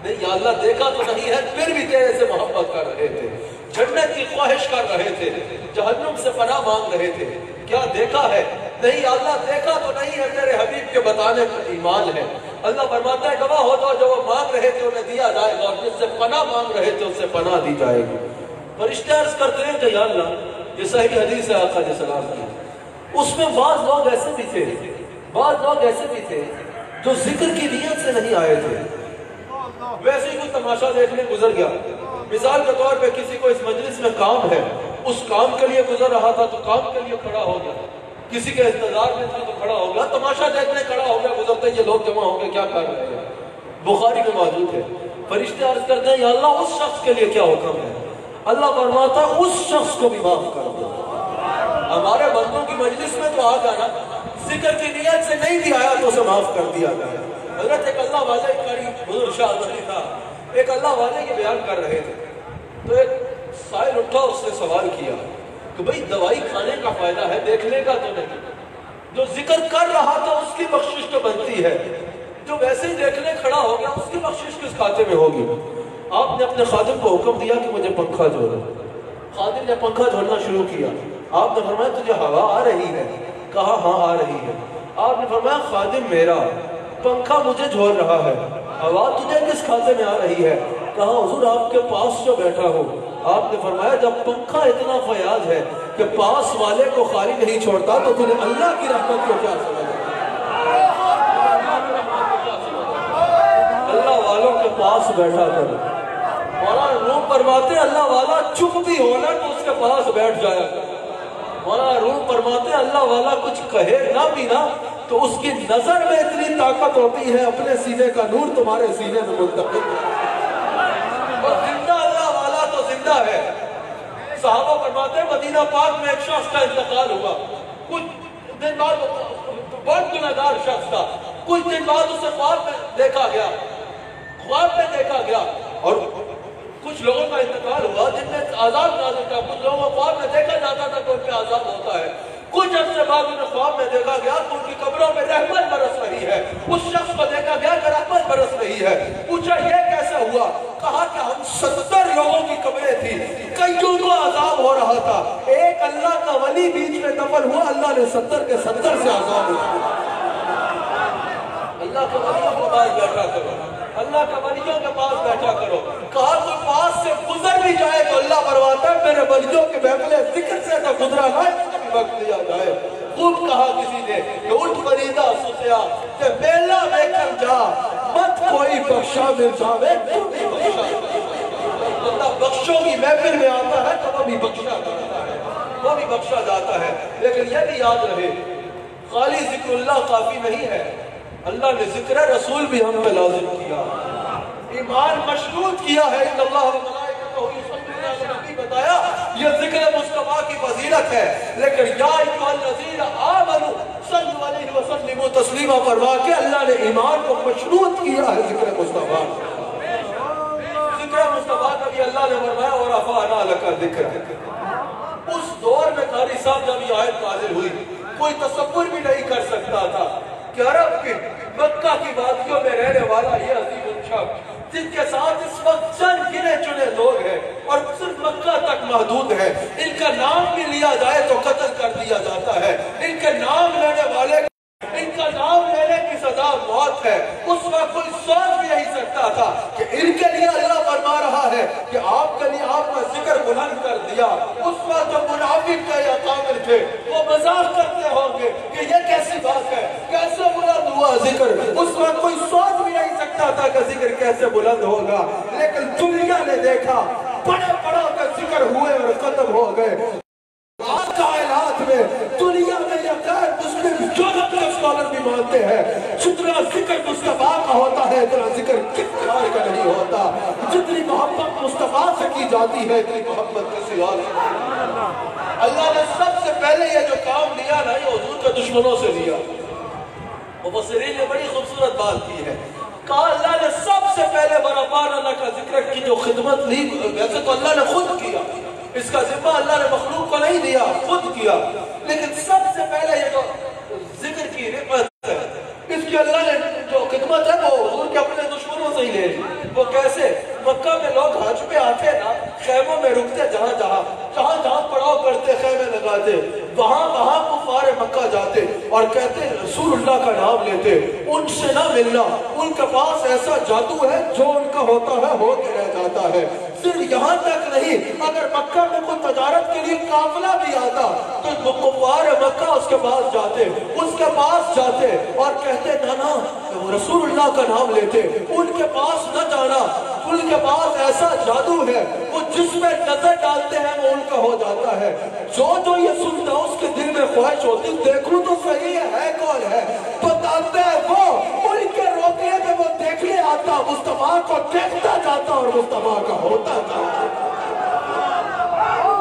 D: نہیں یا اللہ دیکھا تو نہیں ہے, پھر بھی تیرے سے محبت کر رہے تھے, جنت کی خواہش کر رہے تھے, جہنم سے پناہ مانگ رہے تھے. کیا دیکھا ہے؟ نہیں یا اللہ دیکھا تو نہیں ہے, تیرے حبیب کے بتانے پر ایمان ہے. اللہ فرماتا ہے گواہ ہو جاؤ جو وہ مانگ رہے تھے انہیں دیا جائے گا, اور جس سے پناہ مانگ رہے تھے اس سے پناہ دی جائے گی. فرشتے عرض کرتے ہیں کہ یا اللہ یہ صحیح حدیث ہے آقا علیہ السلام کی, اس میں بعض لوگ ایسے بھی تھے جو ذکر کی نیت سے نہیں آئے تھے, ویسے ہی کوئی تماشا دیکھنے گزر گیا. مثال کے طور پہ کسی کو اس مجلس میں کام ہے, اس کام کے لیے گزر رہا تھا تو کام کے لیے کھڑا ہو گیا. کسی کے انتظار میں تھا تو کھڑا ہو گیا, تماشا دیکھنے کھڑا ہو گیا, گزرتے یہ لوگ جمع ہو گئے کیا کر رہے ہیں. بخاری میں موجود ہے. فرشتے عرض کرتے ہیں یا اللہ اس شخص کے لیے کیا حکم ہے؟ اللہ فرماتا اس شخص کو بھی معاف کر دو. ہمارے بندوں کی مجلس میں تو آ جانا, ذکر کی نیت سے نہیں بھی آیا تو اسے معاف کر دیا گیا. حضرت ایک اللہ والے قریب حضور شاہ علی تھا, ایک اللہ والے کے بیان کر رہے تھے, تو ایک سائل اٹھا, اس نے سوال کیا کہ بھئی دوائی کھانے کا فائدہ ہے, دیکھنے کا تو نہیں. جو ذکر کر رہا تھا اس کی بخشش تو بنتی ہے, جو ویسے ہی دیکھنے کھڑا ہو گیا اس کی بخشش کس کھاتے میں ہوگی؟ آپ نے اپنے خادم کو حکم دیا کہ مجھے پنکھا جھولا. خادم نے پنکھا جھولنا شروع کیا. آپ نے فرمایا تجھے ہوا آ رہی ہے؟ کہا ہاں آ رہی ہے. آپ نے فرمایا خادم میرا, پنکھا مجھے جھول رہا ہے, ہوا تجھے کس کھاتے میں آ رہی ہے؟ کہا حضور آپ کے پاس جو بیٹھا ہو. آپ نے فرمایا جب پنکھا اتنا فیاض ہے کہ پاس والے کو خالی نہیں چھوڑتا تو تمہیں اللہ کی رحمت کو کیا سمجھ؟ اللہ والوں کے پاس بیٹھا کر. مولانا روم فرماتے ہیں اللہ والا چپ بھی ہونا تو اس کے پاس بیٹھ جایا کر. مولانا روم فرماتے ہیں اللہ والا کچھ کہے نہ بھی نہ تو اس کی نظر میں اتنی طاقت ہوتی ہے اپنے سینے کا نور تمہارے سینے میں منتقل. اور زندہ اللہ والا تو زندہ ہے. صحابہ فرماتے ہیں مدینہ پاک میں ایک شخص کا انتقال ہوا, کچھ دن بعد بہت گناہگار شخص تھا, کچھ دن بعد اسے خواب میں دیکھا گیا اور کچھ لوگوں کا انتقال ہوا جن میں عذاب نازل تھا. کچھ لوگوں کو خواب میں دیکھا جاتا تھا کہ ان پہ عذاب ہوتا ہے. کچھ عرصے بعد انہیں خواب میں دیکھا گیا کہ ان کی قبروں میں رحمت برس رہی ہے. اس شخص کو دیکھا گیا کہ رحمت برس رہی ہے. پوچھا یہ کیسے ہوا؟ کہا کہ ہم 70 لوگوں کی قبریں تھی, کئیوں کو عذاب ہو رہا تھا, ایک اللہ کا ولی بیچ میں دفن ہوا, اللہ نے 70 کے 70 سے عذاب ہوا. اللہ کے ولیوں کے پاس بیٹھا کرو, اللہ کے ولیوں کے پاس بیٹھا کرو. کہا کوئی پاس سے گزر بھی جائے تو اللہ فرماتا ہے میرے ولیوں کے محفل ذکر سے تو گزرا نہ وقت دیا جائے. خوب کہا کسی نے کہ اٹھ فریدہ ستیا کہ میلہ میں کر جا, مت کوئی بخشا مل جاوے تو بھی بخشا. اللہ بخشوں کی محفل میں آتا ہے تو وہ بھی بخشا جاتا ہے, وہ بھی بخشا جاتا ہے. لیکن یہ بھی یاد رہے خالی ذکر اللہ کافی نہیں ہے, اللہ نے ذکر رسول بھی ہم پہ لازم کیا, ایمان مشروط کیا ہے. ان اللہ و ملائکتہ یصلون علی النبی بتایا, یہ ذکر مصطفیٰ کی فضیلت ہے. لیکن یا ایھا الذین ایمان کو مشروط کیا ہے ذکر مصطفیٰ. ذکر مصطفیٰ کا بھی اللہ نے فرمایا اور ورفعنا لک ذکرک. اس دور میں قاری صاحب جب یہ آیت نازل ہوئی کوئی تصور بھی نہیں کر سکتا تھا کہ عرب کی مکہ کی وادیوں میں رہنے والا یہ عظیم شخص جن کے ساتھ اس وقت چند گنے چنے لوگ ہیں اور صرف مکہ تک محدود ہے، ان کا نام بھی لیا جائے تو قتل کر دیا جاتا ہے. ان کے نام لینے والے ان کا نام لینے کی سزا موت ہے. اس وقت کوئی سوچ بھی نہیں سکتا تھا کہ ان کے لیے اللہ فرما رہا ہے کہ آپ کے لیے آپ کا ذکر بلند کر دیا. اس وقت جو منافق تھے یا کافر تھے وہ مذاق کرتے ہوں گے کہ یہ کیسی بات ہے، کیسے بلند ہوا ذکر. اس وقت کوئی سوچ بھی نہیں سکتا تھا کہ ذکر کیسے بلند ہوگا، لیکن دنیا نے دیکھا بڑے بڑوں کے ذکر ہوئے اور ختم ہو گئے. آج کائنات میں دنیا میں یہ غیر مسلم یورپ کے اسکالر بھی مانتے ہیں جتنا ذکر مصطفیٰ کا ہوتا ہے اتنا ذکر کسی اور کا نہیں ہوتا. جتنی محبت مصطفیٰ سے کی جاتی ہے اتنی محبت کسی اور سے. اللہ نے سب سے پہلے یہ جو کام لیا نا یہ حضور کے دشمنوں سے لیا. مفسرین نے بڑی خوبصورت بات کی ہے، کہا اللہ نے سب سے پہلے ورفعنا لک ذکرک کی جو خدمت لی، ویسے تو اللہ نے خود کیا، اس کا ذمہ اللہ نے مخلوق کو نہیں دیا، خود کیا، لیکن سب سے پہلے یہ جو ذکر کی نعمت ہے اس کی اللہ نے جو خدمت ہے وہ حضور کے اپنے دشمنوں سے ہی لے لی. وہ کیسے؟ مکہ میں لوگ حج پہ آتے نا، خیموں میں رکتے، جہاں پڑاؤ کرتے، خیمے لگاتے، وہاں کفار مکہ جاتے اور کہتے رسول اللہ کا نام لیتے. ان سے نہ ملنا، ان کے پاس ایسا جادو ہے جو ان کا ہوتا ہے ہو کے رہ جاتا ہے. صرف یہاں تک نہیں، اگر مکہ میں کوئی تجارت کے لیے قافلہ بھی آتا تو کفار مکہ اس کے پاس جاتے اور کہتے نا رسول اللہ کا نام لیتے. ان کے پاس نہ جانا، ان کے پاس ایسا جادو ہے وہ جس میں نظر ڈالتے ہیں وہ ان کا ہو جاتا ہے. جو یہ سنتا اس کے دل میں خواہش ہوتی دیکھوں تو صحیح ہے کون ہے، بتاتے ہیں وہ ان کے روکنے میں وہ دیکھنے آتا، مصطفیٰ کو دیکھتا جاتا اور مصطفیٰ کا ہوتا جاتا.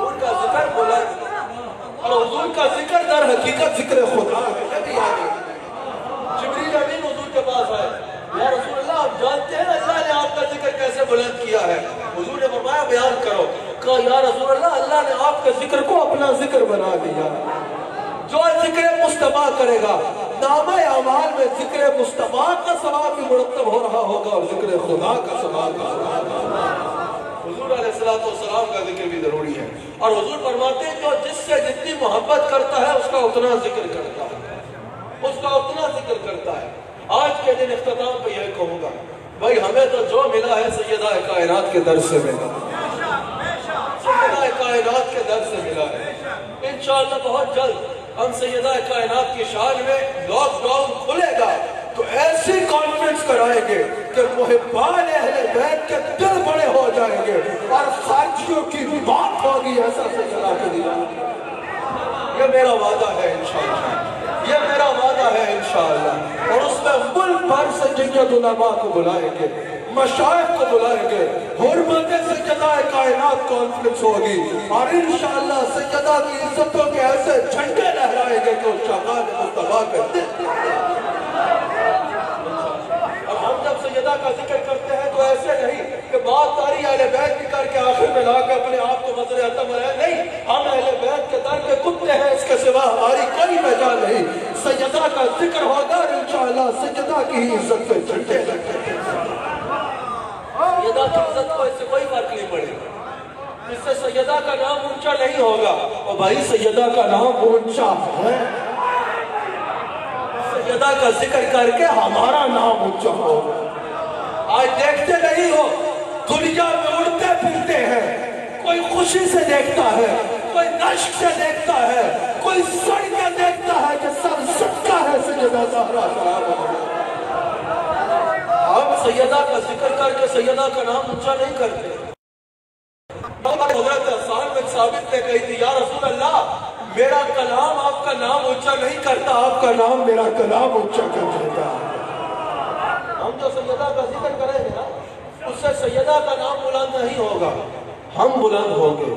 D: ان کا ذکر بلند اور حضور کا ذکر در حقیقت ذکر خدا ہے. جبریل امین حضور کے پاس آئے، یا رسول اللہ آپ جانتے ہیں اللہ نے آپ کا ذکر کیسے بلند کیا ہے؟ حضور نے فرمایا بیان کرو. کہا یا رسول اللہ نے آپ کے ذکر کو اپنا ذکر بنا دیا. جو ذکر مصطفیٰ کرے گا نامہ اعمال میں ذکر مصطفیٰ کا ثواب بھی مرتب ہو رہا ہوگا اور ذکر خدا کا ثواب بھی. حضور علیہ السلام کا ذکر بھی ضروری ہے. اور حضور فرماتے ہیں جو جس سے جتنی محبت کرتا ہے اس کا اتنا ذکر کرتا ہے. آج کے دن اختتام پہ یہ کہوں گا بھائی ہمیں تو جو ملا ہے سیدہ کائنات کے در سے ملا، سیدہ کائنات کے در سے ملا ہے. انشاءاللہ بہت جلد ہم سیدہ کائنات کی شان میں لاک ڈاؤن کھلے گا تو ایسی کانفرنس کرائیں گے کہ محبان اہل بیت کے دل بڑے ہو جائیں گے اور خارجیوں کی بات ہوگی ایسا سلسلہ کے دیا. یہ میرا وعدہ ہے انشاءاللہ، یہ میرا وعدہ ہے انشاءاللہ. اور اس میں ملک بھر سے جمعیت علماء کو بلائیں گے، مشائخ کو بلائیں گے، حرمت سیدہ کائنات کانفرنس ہوگی اور انشاءاللہ سیدہ کی عزتوں کے ایسے جھنڈے لہرائیں گے کہ اس شاہان مصطفیٰ کے اور ہم جب سیدہ کا ذکر کرتے ہیں تو ایسے نہیں کہ بات تاری اہل بیت بھی کر کے آخر میں لا کے اپنے آپ کو مزر ختم ہے. نہیں، ہم اہل بیت کے در کے کتے ہیں، اس کے سوا ہماری کوئی پہچان نہیں. سیدہ کا ذکر ہوگا اور انشاءاللہ سیدہ کی ہی عزت پہ جھنڈے لگیں گے. سیدہ کی عزت کو اس سے کوئی فرق نہیں پڑے گا، اس سے سیدہ کا نام اونچا نہیں ہوگا. اور بھائی سیدہ کا نام اونچا ہے، سیدہ کا ذکر کر کے ہمارا نام اونچا ہوگا. آج دیکھتے نہیں ہو دنیا میں اڑتے پھرتے ہیں، کوئی خوشی سے دیکھتا ہے، کوئی نشق سے دیکھتا ہے، کوئی سڑ کے دیکھتا ہے کہ سب صدقہ ہے سیدہ زہرا صاحب. ہم سیدہ کا ذکر کر کے سیدہ کا نام اونچا نہیں کرتے. حضرت حسان بن ثابت نے کہی تھی یا رسول اللہ میرا کلام آپ کا نام اونچا نہیں کرتا، آپ کا نام میرا کلام اونچا کر دیتا. ہم جو سیدہ کا ذکر کریں گے نا اس سے سیدہ کا نام بلند نہیں ہوگا، ہم بلند ہوں گے.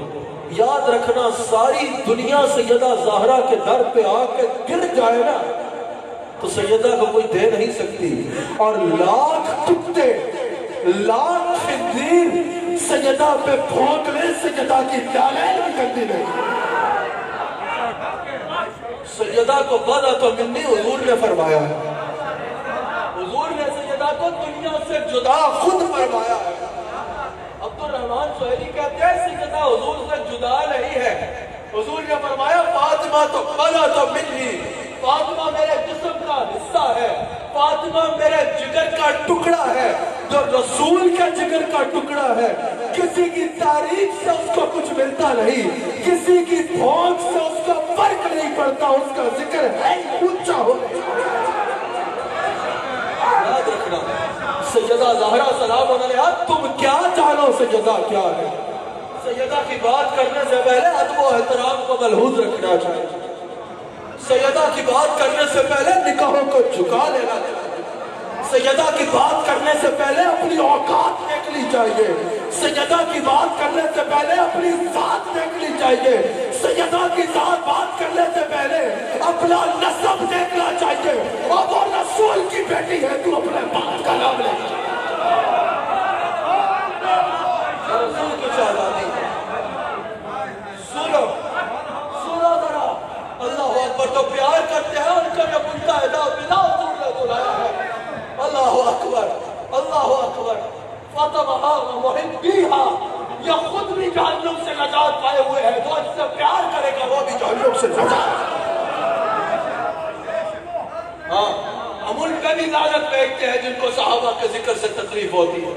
D: یاد رکھنا ساری دنیا سیدہ زہرا کے در پہ آ کے گر جائے نا تو سیدہ کو کوئی دے نہیں سکتی، اور لاکھ کتے، لاکھ خنزیر سیدہ پہ پھونک لے، سیدہ کی پیالیں نکلتی نہیں۔ سیدہ کو بدا تو منی حضور نے فرمایا ہے، حضور نے سیدہ کو دنیا سے جدا خود فرمایا ہے۔ عبدالرحمن سہیلی کہتے ہیں سیدہ حضور سے جدا نہیں ہے، حضور نے فرمایا فاطمہ تو بدا تو منی، فاطمہ میرے جسم کا حصہ ہے، فاطمہ میرے جگر کا ٹکڑا ہے، جو رسول کے جگر کا ٹکڑا ہے۔ کسی کی تعریف سے اس کو کچھ ملتا نہیں، کسی کی بھونک سے اس کو فرق نہیں پڑتا، اس کا ذکر ہے اونچا ہو۔ یاد رکھنا سیدہ زہرا سلام علیہا، تم کیا جانو سیدہ کیا ہے؟ سیدہ کی بات کرنے سے پہلے ادب و احترام کو ملحوظ رکھنا چاہیے، سیدہ کی بات کرنے سے پہلے نگاہوں کو جھکا لینا چاہیے، سیدہ کی بات کرنے سے پہلے اپنی اوقات دیکھنی چاہیے، سیدہ کی بات کرنے سے پہلے اپنی ذات دیکھنی چاہیے، سیدہ کی ذات بات کرنے سے پہلے اپنا نسب دیکھنا چاہیے، اور وہ رسول کی بیٹی ہے، تو اپنے باپ کا نام لے رسول کی شہزادی۔ سنو ذرا، اللہ اکبر، تو پیار کرتے ہیں ان کا جب ان کا ادا بلا حضور نے بلایا ہے۔ اللہ اکبر، اللہ اکبر، فاطمہ محبیہا، یہ خود بھی جہنم سے نجات پائے ہوئے ہیں، جو اس سے پیار کرے گا وہ بھی جہنم سے نجات۔ ہاں، ہم ان پہ بھی لعنت بھیجتے ہیں جن کو صحابہ کے ذکر سے تکلیف ہوتی ہے،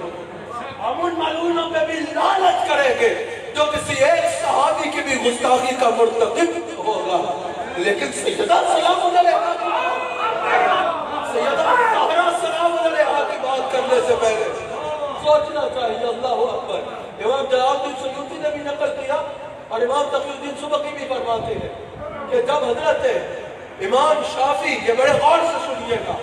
D: ہم ان ملعونوں پہ بھی لعنت کریں گے جو کسی ایک صحابی کی بھی گستاخی کا مرتکب ہوگا، لیکن سیدہ سلام علیہا، سیدہ زہرا سلام علیہا کی بات کرنے سے پہلے سوچنا چاہیے۔ اللہ اکبر۔ امام جلال الدین سیوطی نے بھی نقل کیا اور امام تقی الدین سبکی بھی فرماتے ہیں کہ جب حضرت امام شافعی، یہ بڑے غور سے سنیے گا،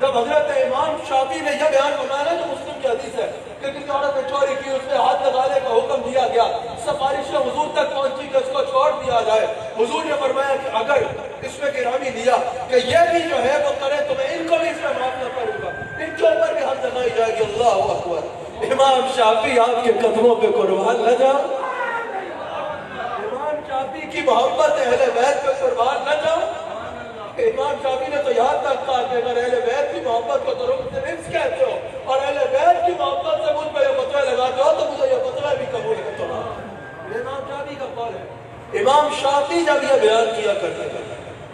D: جب حضرت امام شافعی نے یہ بیان فرمایا جو مسلم کی حدیث ہے کہ کسی عورت نے چوری کی، اس نے ہاتھ لگانے کا حکم دیا گیا، سفارشیں حضور تک پہنچی کہ اس کو چھوڑ دیا جائے، حضور نے فرمایا کہ اگر اس میں گرامی لیا کہ یہ بھی جو ہے وہ کرے تو میں ان کو بھی اس میں معاف نہ کروں گا، ان کے اوپر بھی حد لگائی جائے گی۔ اللہ اکبر۔ امام شافعی آپ کے قدموں پہ قربان نہ جاؤ، امام شافعی کی محبت اہل بیت پہ قربان نہ جاؤ۔ امام شافعی نے تو یہاں تک کہا کہ اگر اہل بیت کی محبت کو تم نفس کہتے ہو اور اہل بیت کی محبت سے مجھ پہ یہ فتوے لگاتے ہو تو مجھے یہ فتوے بھی قبول کرتا ہوں۔ یہ امام شافعی کا قول ہے۔ امام شافعی جب یہ بیان کیا کرتے ہیں،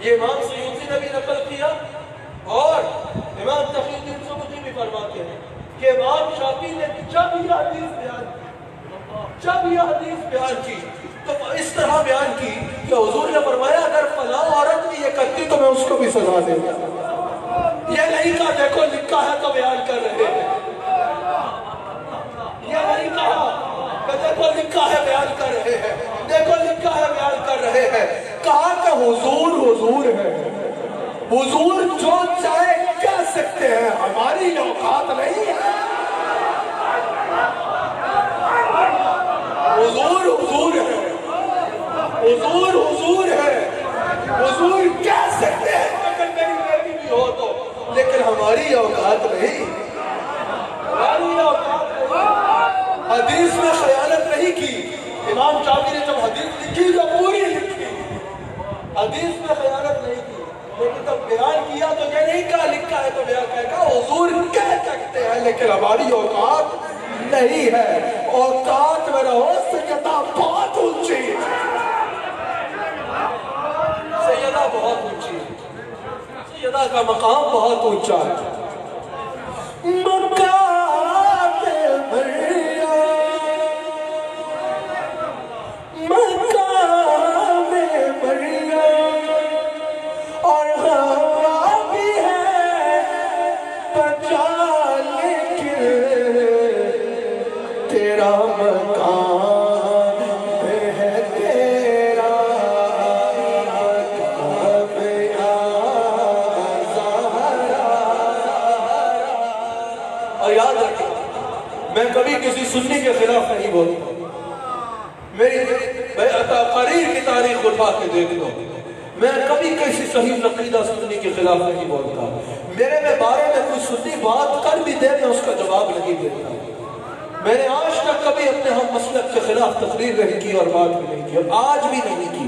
D: یہ امام سیوطی نے بھی نقل کیا اور امام تقی الدین سبکی بھی فرماتے ہیں کہ امام شافعی نے جب یہ حدیث بیان کی تو اس طرح بیان کی کہ حضور نے فرمایا اگر فلاں عورت بھی یہ کرتی تو میں اس کو بھی سزا دے گا۔ یہ نہیں کہا دیکھو لکھا ہے تو بیان کر رہے ہیں، یہ نہیں کہا کہ دیکھو لکھا ہے بیان کر رہے ہیں، دیکھو لکھا ہے بیان کر رہے ہیں، کہا کہ حضور حضور ہے، حضور جو چاہے کہہ سکتے ہیں، ہماری اوقات نہیں ہے۔ حضور حضور ہے، حضور حضور ہے، حضور کہہ سکتے ہیں اگر میری بیٹی بھی ہو تو، لیکن ہماری اوقات نہیں، ہماری اوقات نہیں۔ حدیث میں خیانت نہیں کی، امام شافعی نے جب حدیث لکھی تو پوری لکھی، حدیث میں خیانت نہیں کی، لیکن جب بیان کیا تو یہ نہیں کہا لکھا ہے تو بیان کہے گا حضور کہہ سکتے ہیں لیکن ہماری اوقات نہیں ہے۔ اوقات میں رہو، سیدہ بہت اونچی، سیدہ بہت اونچی، سیدہ کا مقام بہت اونچا ہے۔ مقام مریم، مقام مریم، اور ہوا بھی ہے بچا لیکن تیرا مقام ہے، تیرا مقام یا زہرا۔ اور یاد رکھیں میں کبھی کسی سنی کے خلاف نہیں بولتا، میری تقاریر کی تاریخ اٹھا کے دیکھ لو، میں کبھی کسی صحیح عقیدہ سنی کے خلاف نہیں بولتا. میرے میں بارے میں کوئی سنی بات کر بھی دے میں اس کا جواب نہیں دیتا. میں نے آج تک کبھی اپنے ہم مسلک کے خلاف تقریر نہیں کی اور بات بھی نہیں کی اور آج بھی نہیں کی.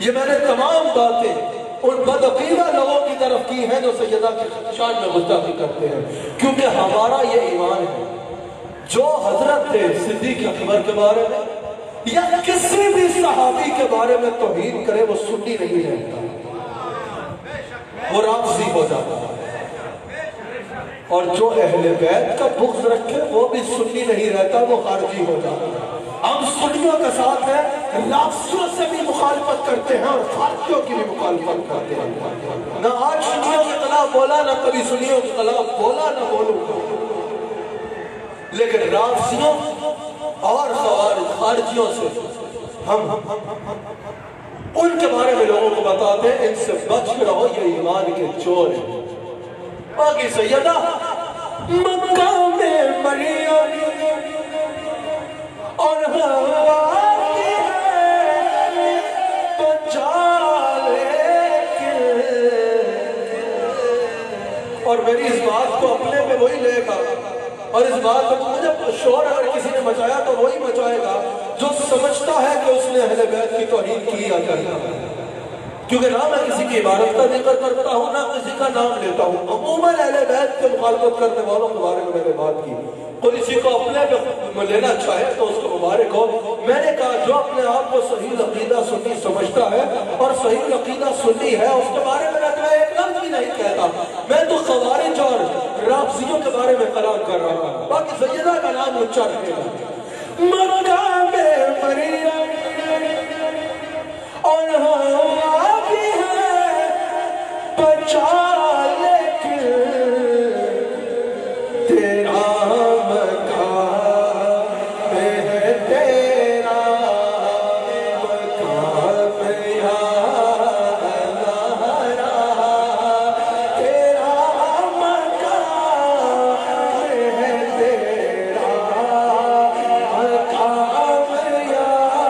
D: یہ میں نے تمام باتیں ان بدعقیدہ لوگوں کی طرف کی ہیں جو سیدہ کی شان میں گستاخی کرتے ہیں، کیونکہ ہمارا یہ ایمان ہے جو حضرت صدیق اکبر کے بارے میں یا کسی بھی صحابی کے بارے میں توہین کرے وہ سنی نہیں رہتا، وہ رافضی ہو جاتا ہے. اور جو اہل بیت کا بغض رکھے وہ بھی سنی نہیں رہتا، وہ خارجی ہو جاتا ہے. ہم سنیوں کے ساتھ ہیں، رافضیوں سے بھی مخالفت کرتے ہیں اور خارجیوں کی بھی مخالفت کرتے ہیں. نہ آج سنیوں کے خلاف بولا، نہ کبھی سنیوں کے خلاف بولا، نہ بولوں گا. لیکن رافضیوں اور خارجیوں سے ہم ان کے بارے میں لوگوں کو بتاتے ہیں ان سے بچ کے رہو، یہ ایمان کے چور ہیں. باقی سیدہ مکہ میں مریم اور ہوا کی ہے بچا لیکن، اور میری اس بات کو اپنے میں وہی لے گا اور اس بات میں مجھے شور اگر کسی نے مچایا تو وہی مچائے گا جو سمجھتا ہے کہ اس نے اہل بیت کی توہین کی یا کرتا ہے. کیونکہ نہ میں کسی کی عبادت کا ذکر کرتا ہوں نہ کسی کا نام لیتا ہوں. عموماً اہل بیت کے مخالفت کرنے والوں کے بارے میں میں نے بات کی. کوئی کسی کو اپنے میں لینا چاہے تو اس کو مبارک ہو. میں نے کہا جو اپنے آپ کو صحیح عقیدہ سنی سمجھتا ہے اور صحیح عقیدہ سنی ہے اس کے بارے میں تو ایک لفظ بھی نہیں کہتا. میں تو خوارج اور رافضیوں کے بارے میں کلام کر رہا ہوں. باقی سیدہ کا نام اونچا رکھے گا. مکہ میں مریم اور ہوا بھی ہے بچا لیکن، تیرا مقام ہے تیرا مقام یا اللہ،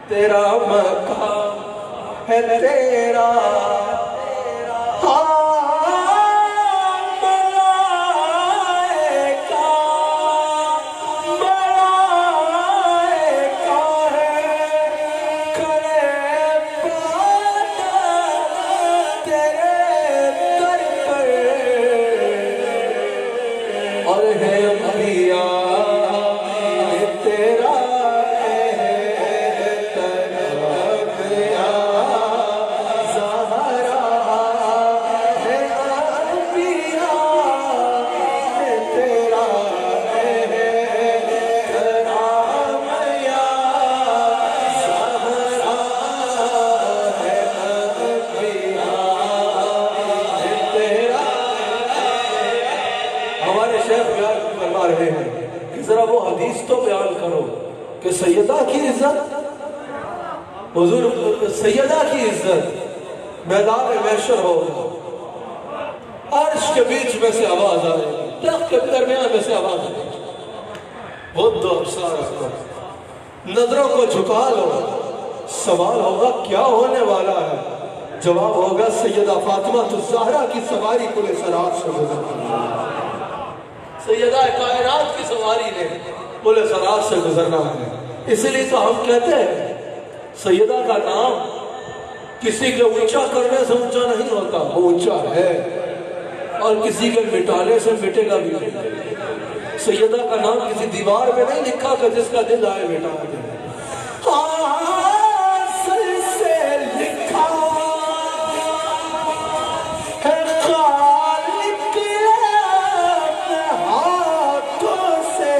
D: تیرا مقام ہے تیرا مقام یا سہرا، تیرا مقام ہے تیرا. اور ہے انبیاء تیرا رہے ہیں کہ ذرا وہ حدیث تو بیان کرو کہ سیدہ کی عزت، حضور سیدہ کی عزت میدان محشر ہوگا، عرش کے بیچ میں سے آواز آئے گی، درخت کے درمیان میں سے آواز آئے گی، بدھ ابصار رکھو، نظروں کو جھکا لو. سوال ہوگا کیا ہونے والا ہے؟ جواب ہوگا سیدہ فاطمہ الزہرا کی سواری پورے سرات سے گزرتی ہے. سیدہ کائنات کی سواری نے پورے سرات سے گزرنا ہے. اسی لیے تو ہم کہتے ہیں سیدہ کا نام کسی کے اونچا کرنے سے اونچا نہیں ہوتا، وہ اونچا ہے، اور کسی کے مٹانے سے مٹے گا بھی نہیں. سیدہ کا نام کسی دیوار میں نہیں لکھا کہ جس کا دل آئے مٹا دے. آسل سے لکھا ہے خالق اپنے ہاتھوں سے،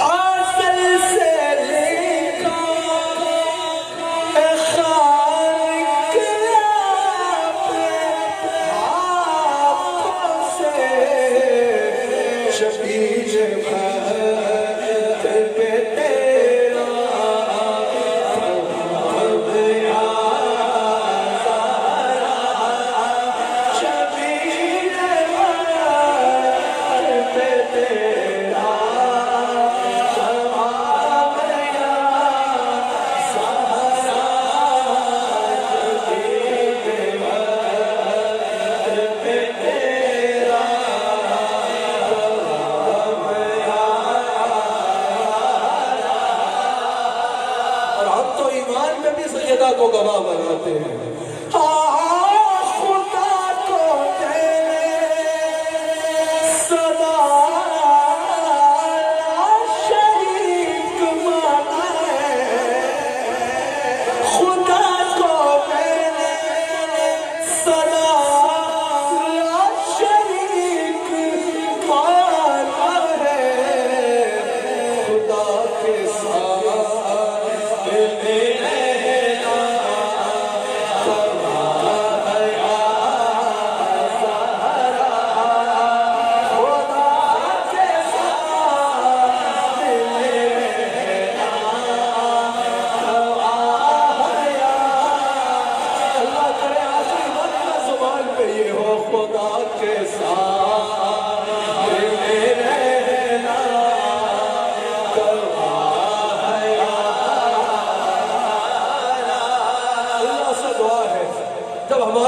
D: آسل سے لکھا ہے خالق اپنے ہاتھوں سے، شفیع کو گواہ بناتے ہیں. خدا کو صدا شریک مانا ہے. خدا کو صدا شریک مانا ہے. خدا کے ساتھ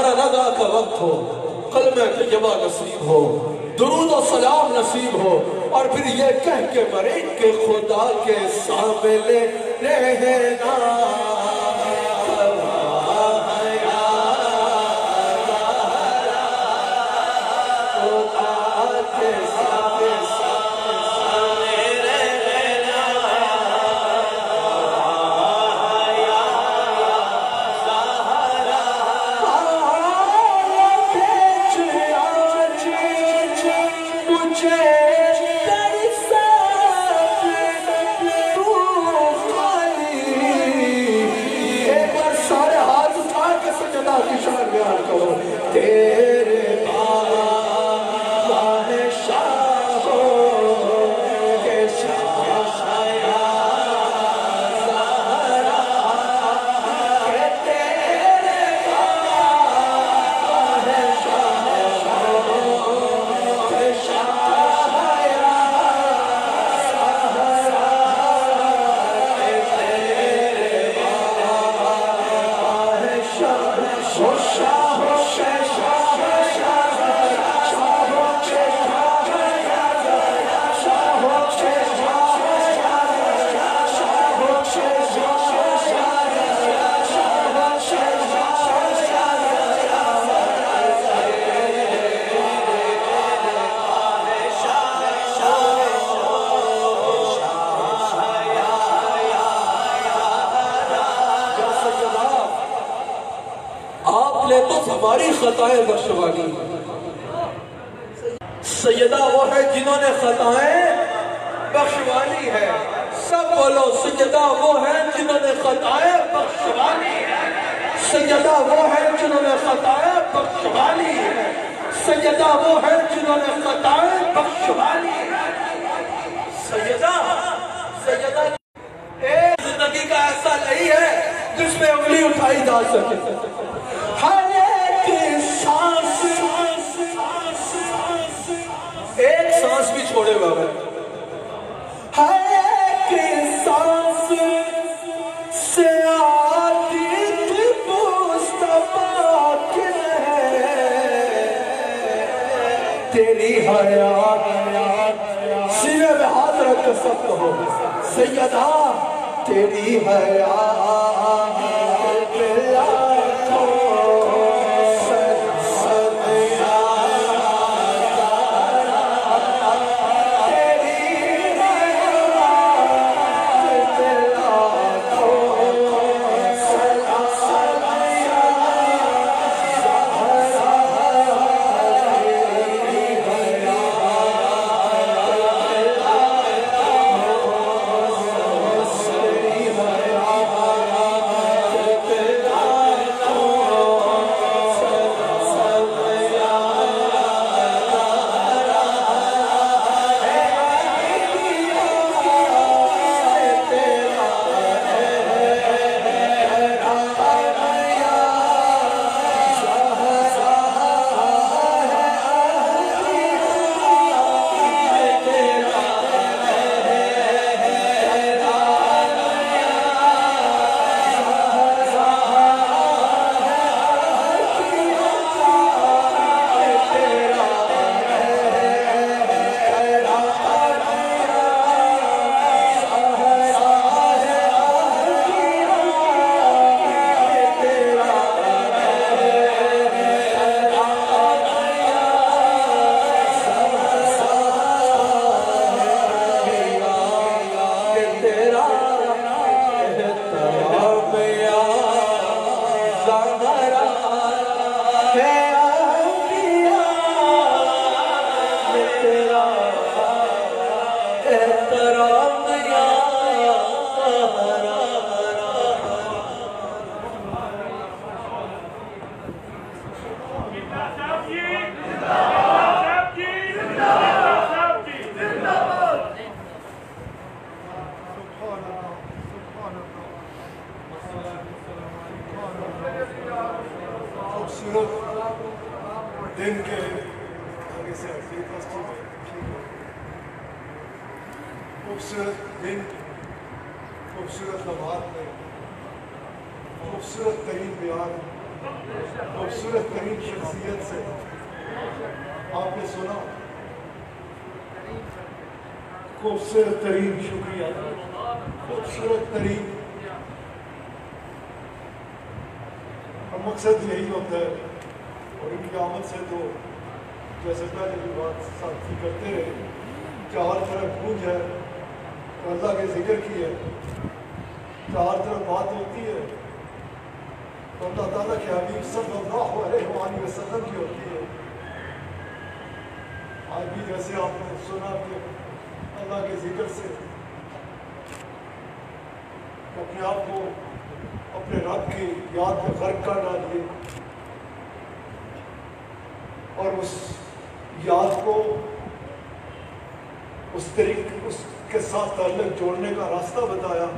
D: رہنا کا وقت ہو، کلمہ طیبہ نصیب ہو، درود و سلام نصیب ہو، اور پھر یہ کہہ کے مرے کہ خدا کے سامنے رہنا. ہماری خطائیں بخشوانی. سیدہ وہ ہے جنہوں نے خطائیں بخشوانی ہے. سب بولو سیدہ وہ ہے جنہوں نے خطائیں بخشوانی ہے. سیدہ وہ ہے جنہوں نے خطائیں بخشوانی ہے. سیدہ وہ ہے جنہوں نے خطائیں بخشوانی ہے. سیدہ ایک زندگی کا ایسا نہیں ہے جس میں انگلی اٹھائی جا سکے. ہر ایک سانس ایک سانس بھی چھوڑے بابا. ہر ایک سانس سے آتی مصطفیٰ کے تیری حیات سینے میں ہاتھ رکھ کر سب کہو سیدہ تیری حیات
E: خوبصورت دن کے آگے سے خوبصورت دن، خوبصورت لمحات میں خوبصورت ترین بیان، خوبصورت ترین شخصیت سے آپ نے سنا، خوبصورت ترین شکریہ، خوبصورت ترین، اور مقصد یہی ہوتا ہے۔ اور ان کی آمد سے تو جیسے پہلے بھی بات ساتھی کرتے رہے کہ ہر طرف گونج ہے تو اللہ کے ذکر کی ہے، کہ ہر طرف بات ہوتی ہے تو اللہ تعالیٰ کے حبیب صلی اللہ علیہ وآلہ وسلم کی ہوتی ہے۔ آج بھی جیسے آپ نے سنا کہ اللہ کے ذکر سے اپنے آپ کو اپنے رب کی یاد میں غرق کر ڈالیے، اور اس یاد کو اس کے ساتھ تعلق جوڑنے کا راستہ بتایا،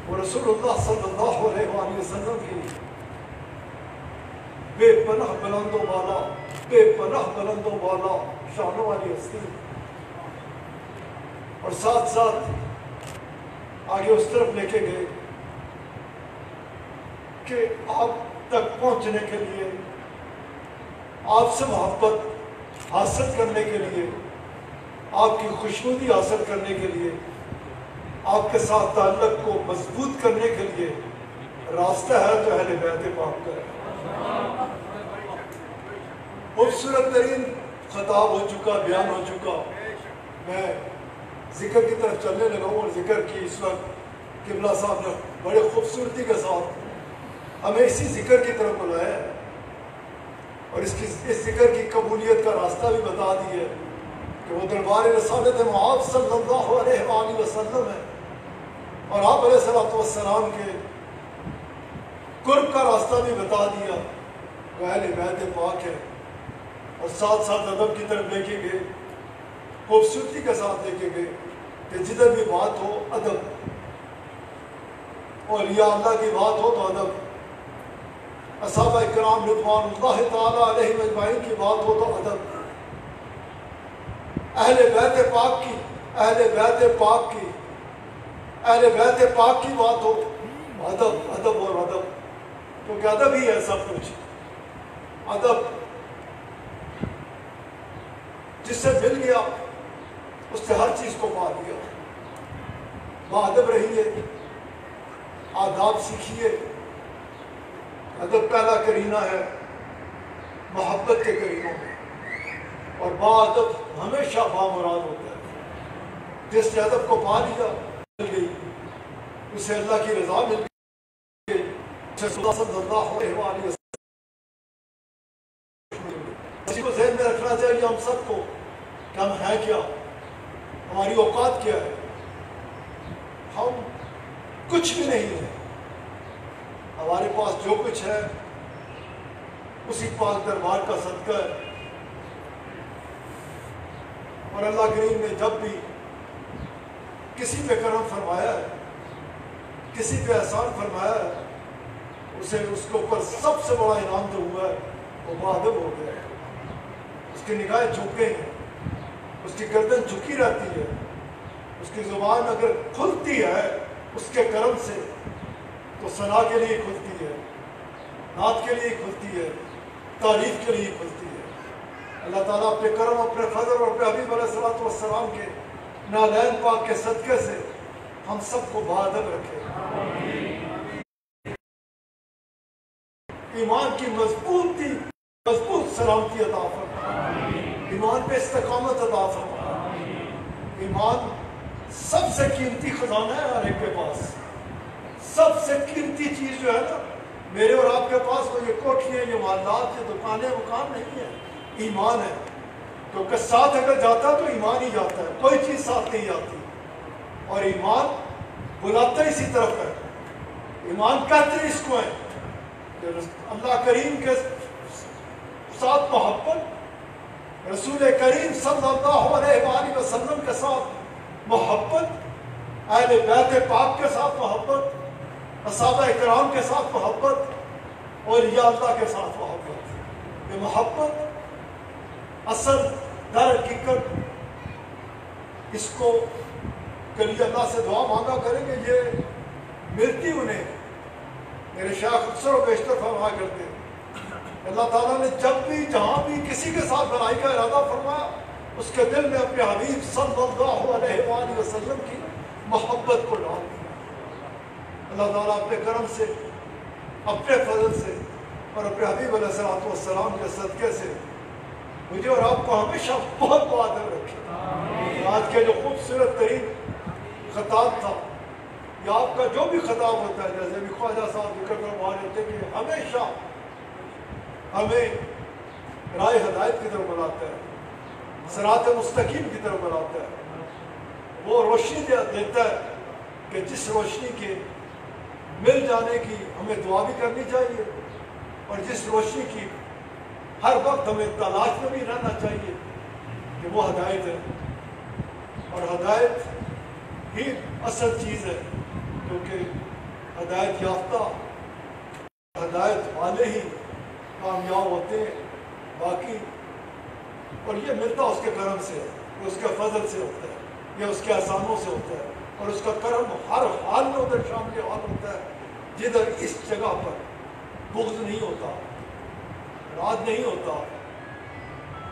E: اور رسول اللہ صلی اللہ علیہ وآلہ وسلم کی بے پناہ بلند و بالا، بے پناہ بلند و بالا شانوں والی ہستی، اور ساتھ ساتھ آگے اس طرف لے کے گئے کہ آپ تک پہنچنے کے لیے، آپ سے محبت حاصل کرنے کے لیے، آپ کی خوشنودی حاصل کرنے کے لیے، آپ کے ساتھ تعلق کو مضبوط کرنے کے لیے راستہ ہے جو اہل بیت پاک کا ہے۔ خوبصورت ترین خطاب ہو چکا، بیان ہو چکا، میں ذکر کی طرف چلنے لگا ہوں، اور ذکر کی اس وقت قبلہ صاحب نے بڑے خوبصورتی کے ساتھ ہمیں اسی ذکر کی طرف بلایا ہے، اور اس ذکر کی قبولیت کا راستہ بھی بتا دیا ہے کہ وہ دربار رسالت معاذ صلی اللہ علیہ وآلہ وسلم ہے، اور آپ علیہ السلام کے قرب کا راستہ بھی بتا دیا، وہ اہل بیت پاک ہے، اور ساتھ ساتھ ادب کی طرف لے کے گئے، خوبصورتی کے ساتھ لے کے گئے کہ جدھر بھی بات ہو ادب، اور یا اللہ کی بات ہو تو ادب، اصحابہ اکرام رضوان اللہ تعالیٰ علیہ اجمعین کی بات ہو تو ادب، اہل بیت پاک کی، اہل بیت پاک کی، اہل بیت پاک کی بات ہو ادب، ادب اور ادب، کیونکہ ادب ہی ہے سب کچھ۔ ادب جس سے مل گیا اس سے ہر چیز کو پا لیا۔ باادب رہیے، آداب سیکھیے، ادب پہلا کرینہ ہے محبت کے کرینوں میں، اور باادب ہمیشہ بامراد ہوتا ہے۔ جس نے ادب کو پا لیا مل گئی، اسے اللہ کی رضا مل گئی، صلی اللہ علیہ وآلہ وسلم۔ اسی کو ذہن میں رکھنا چاہیے ہم سب کو کہ ہم ہیں کیا، ہماری اوقات کیا ہے۔ ہم کچھ بھی نہیں ہے، ہمارے پاس جو کچھ ہے اسی پاک دربار کا صدقہ ہے، اور اللہ کریم نے جب بھی کسی پہ کرم فرمایا ہے، کسی پہ احسان فرمایا ہے، اسے اس کے اوپر سب سے بڑا انعام جو ہوا ہے وہ باادب ہو گیا ہے۔ اس کی نگاہیں جھک گئی ہیں، اس کی گردن جھکی رہتی ہے، اس کی زبان اگر کھلتی ہے اس کے کرم سے تو ثنا کے لیے کھلتی ہے، نعت کے لیے کھلتی ہے، تعریف کے لیے کھلتی ہے۔ اللہ تعالیٰ اپنے کرم، اپنے فضل اور اپنے حبیب علیہ السلام کے نالین پاک کے صدقے سے ہم سب کو باادب رکھے، ایمان کی مضبوط سلامتی عطا فرمائے، ایمان پہ استقامت عطا فرمائے۔ ایمان سب سے قیمتی خزانہ ہے ہر ایک کے پاس، سب سے قیمتی چیز جو ہے نا میرے اور آپ کے پاس، وہ یہ کوٹھیاں، یہ محلات، یہ دکانیں مکان نہیں ہے، ایمان ہے۔ کیونکہ ساتھ اگر جاتا تو ایمان ہی جاتا ہے، کوئی چیز ساتھ نہیں جاتی، اور ایمان بلاتا اسی طرف ہے۔ ایمان کہتے اس کو ہے کہ اللہ کریم کے ساتھ محبت، رسول کریم صلی اللہ علیہ وآلہ وسلم کے ساتھ محبت، اہل بیت پاک کے ساتھ محبت، اصحابہ کرام کے ساتھ محبت، اور یا اللہ کے ساتھ محبت۔ یہ محبت اصل در حقیقت اس کو کبھی اللہ سے دعا مانگا کریں گے، یہ ملتی انہیں۔ میرے شیخ اکثر و بیشتر فرمایا کرتے ہیں اللہ تعالیٰ نے جب بھی جہاں بھی کسی کے ساتھ بھلائی کا ارادہ فرمایا، اس کے دل میں اپنے حبیب صلی اللہ علیہ وآلہ وسلم کی محبت کو ڈال دیا۔ اللہ تعالیٰ اپنے کرم سے، اپنے فضل سے اور اپنے حبیب علیہ السلام کے صدقے سے مجھے اور آپ کو ہمیشہ بہت معدب رکھے۔ آج کے جو خوبصورت ترین خطاب تھا، یا آپ کا جو بھی خطاب ہوتا ہے، جیسے بھی خواجہ صاحب ذکر فرما رہے تھے کہ ہمیشہ ہمیں راہ ہدایت کی طرف بلاتا ہے، صراط مستقیم کی طرف بلاتا ہے، وہ روشنی دیتا ہے کہ جس روشنی کے مل جانے کی ہمیں دعا بھی کرنی چاہیے، اور جس روشنی کی ہر وقت ہمیں تلاش میں بھی رہنا چاہیے کہ وہ ہدایت ہے۔ اور ہدایت ہی اصل چیز ہے، کیونکہ ہدایت یافتہ، ہدایت والے ہی کامیاب ہوتے ہیں، باقی اور یہ ملتا اس کے کرم سے، یہ اس کے فضل سے ہوتا ہے، یہ اس کے احسانوں سے ہوتا ہے، اور اس کا کرم ہر حال میں ادھر شامل حال ہوتا ہے۔ جدھر اس جگہ پر بغض نہیں ہوتا، رات نہیں ہوتا،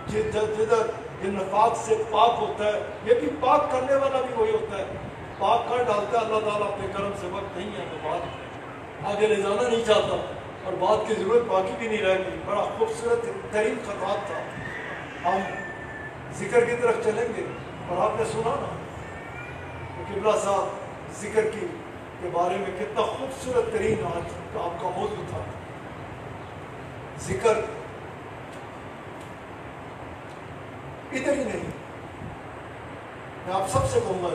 E: جدھر یہ نفاق سے پاک ہوتا ہے، یہ بھی پاک کرنے والا بھی وہی ہوتا ہے، پاک کر ڈالتا ہے اللہ تعالیٰ اپنے کرم سے۔ وقت نہیں ہے تو بات آگے لے جانا نہیں چاہتا، اور بات کی ضرورت باقی بھی نہیں رہ گئی۔ بڑا خوبصورت ترین خطاب تھا۔ ہم ذکر کی طرف چلیں گے، اور آپ نے سنا نا کہ قبلہ صاحب ذکر کے بارے میں کتنا خوبصورت ترین آج آپ کا موضوع تھا۔ ذکر ادھر ہی نہیں، میں آپ سب سے کہوں گا،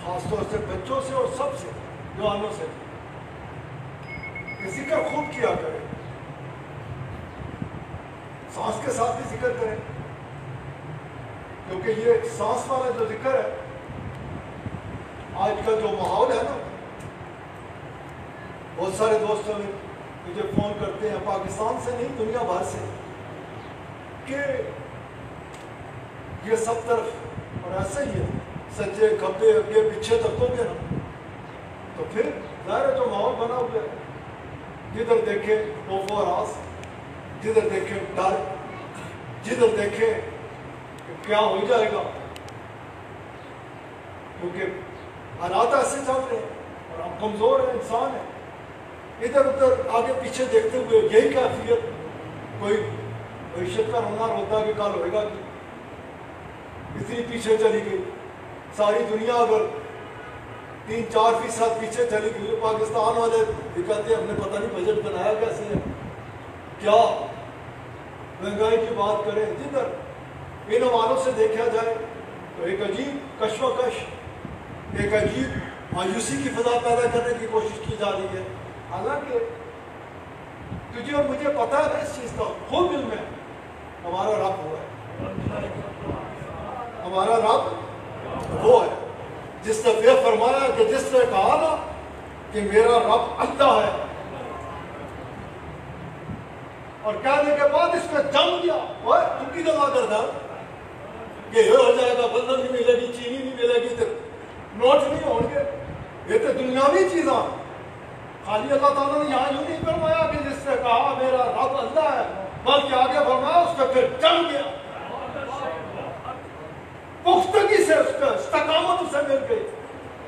E: خاص طور سے بچوں سے اور سب سے، جوانوں سے، کہ ذکر خوب کیا کریں، سانس کے ساتھ بھی ذکر کریں، کیونکہ یہ سانس والا جو ذکر ہے، آج کا جو ماحول ہے نا، بہت سارے دوستوں نے مجھے فون کرتے ہیں پاکستان سے نہیں، دنیا بھر سے، کہ یہ سب طرف اور ایسا ہی ہے، سجے کھبے اگے پیچھے تکو گے نا تو پھر ظاہر ہے جو ماحول بنا ہوا ہے، جدھر دیکھے خوف و ہراس، جدھر دیکھے ڈر، جدھر دیکھے کہ کیا ہو جائے گا، کیونکہ حالات ایسے چل رہے ہیں اور ہم کمزور ہیں، انسان ہیں، ادھر ادھر آگے پیچھے دیکھتے ہوئے یہی کیفیت، کوئی معیشت کا رونا روتا کہ کل ہوئے گا، اتنی پیچھے چلی گئی ساری دنیا، اگر 3-4% پیچھے چلی گئی، پاکستان والے یہ کہتے ہیں ہم نے پتہ نہیں بجٹ بنایا کیسے ہے، کیا مہنگائی کی بات کریں، جدھر ان حوالوں سے دیکھا جائے تو ایک عجیب کشمکش، ایک عجیب مایوسی کی فضا پیدا کرنے کی کوشش کی جا رہی ہے۔ حالانکہ تجھے اور مجھے پتہ ہے اس چیز کا، خوب علم ہے، ہمارا رب ہوا ہے، ہمارا رب وہ ہے جس نے یہ فرمایا کہ جس نے کہا نا کہ میرا رب اللہ ہے، اور کہنے کے بعد اس میں جم گیا، وہ چکی جگہ کرتا کہ یہ ہو جائے گا، بلدن نہیں ملے گی، چینی نہیں ملے گی، تو نوٹ نہیں ہوں گے، یہ تو دنیاوی چیزاں۔ خالی اللہ تعالیٰ نے یہاں یوں نہیں فرمایا کہ جس نے کہا میرا رب اللہ ہے، بلکہ آگے فرمایا اس میں پھر جم گیا، پختگی سے اس کا استقامت اسے مل گئی،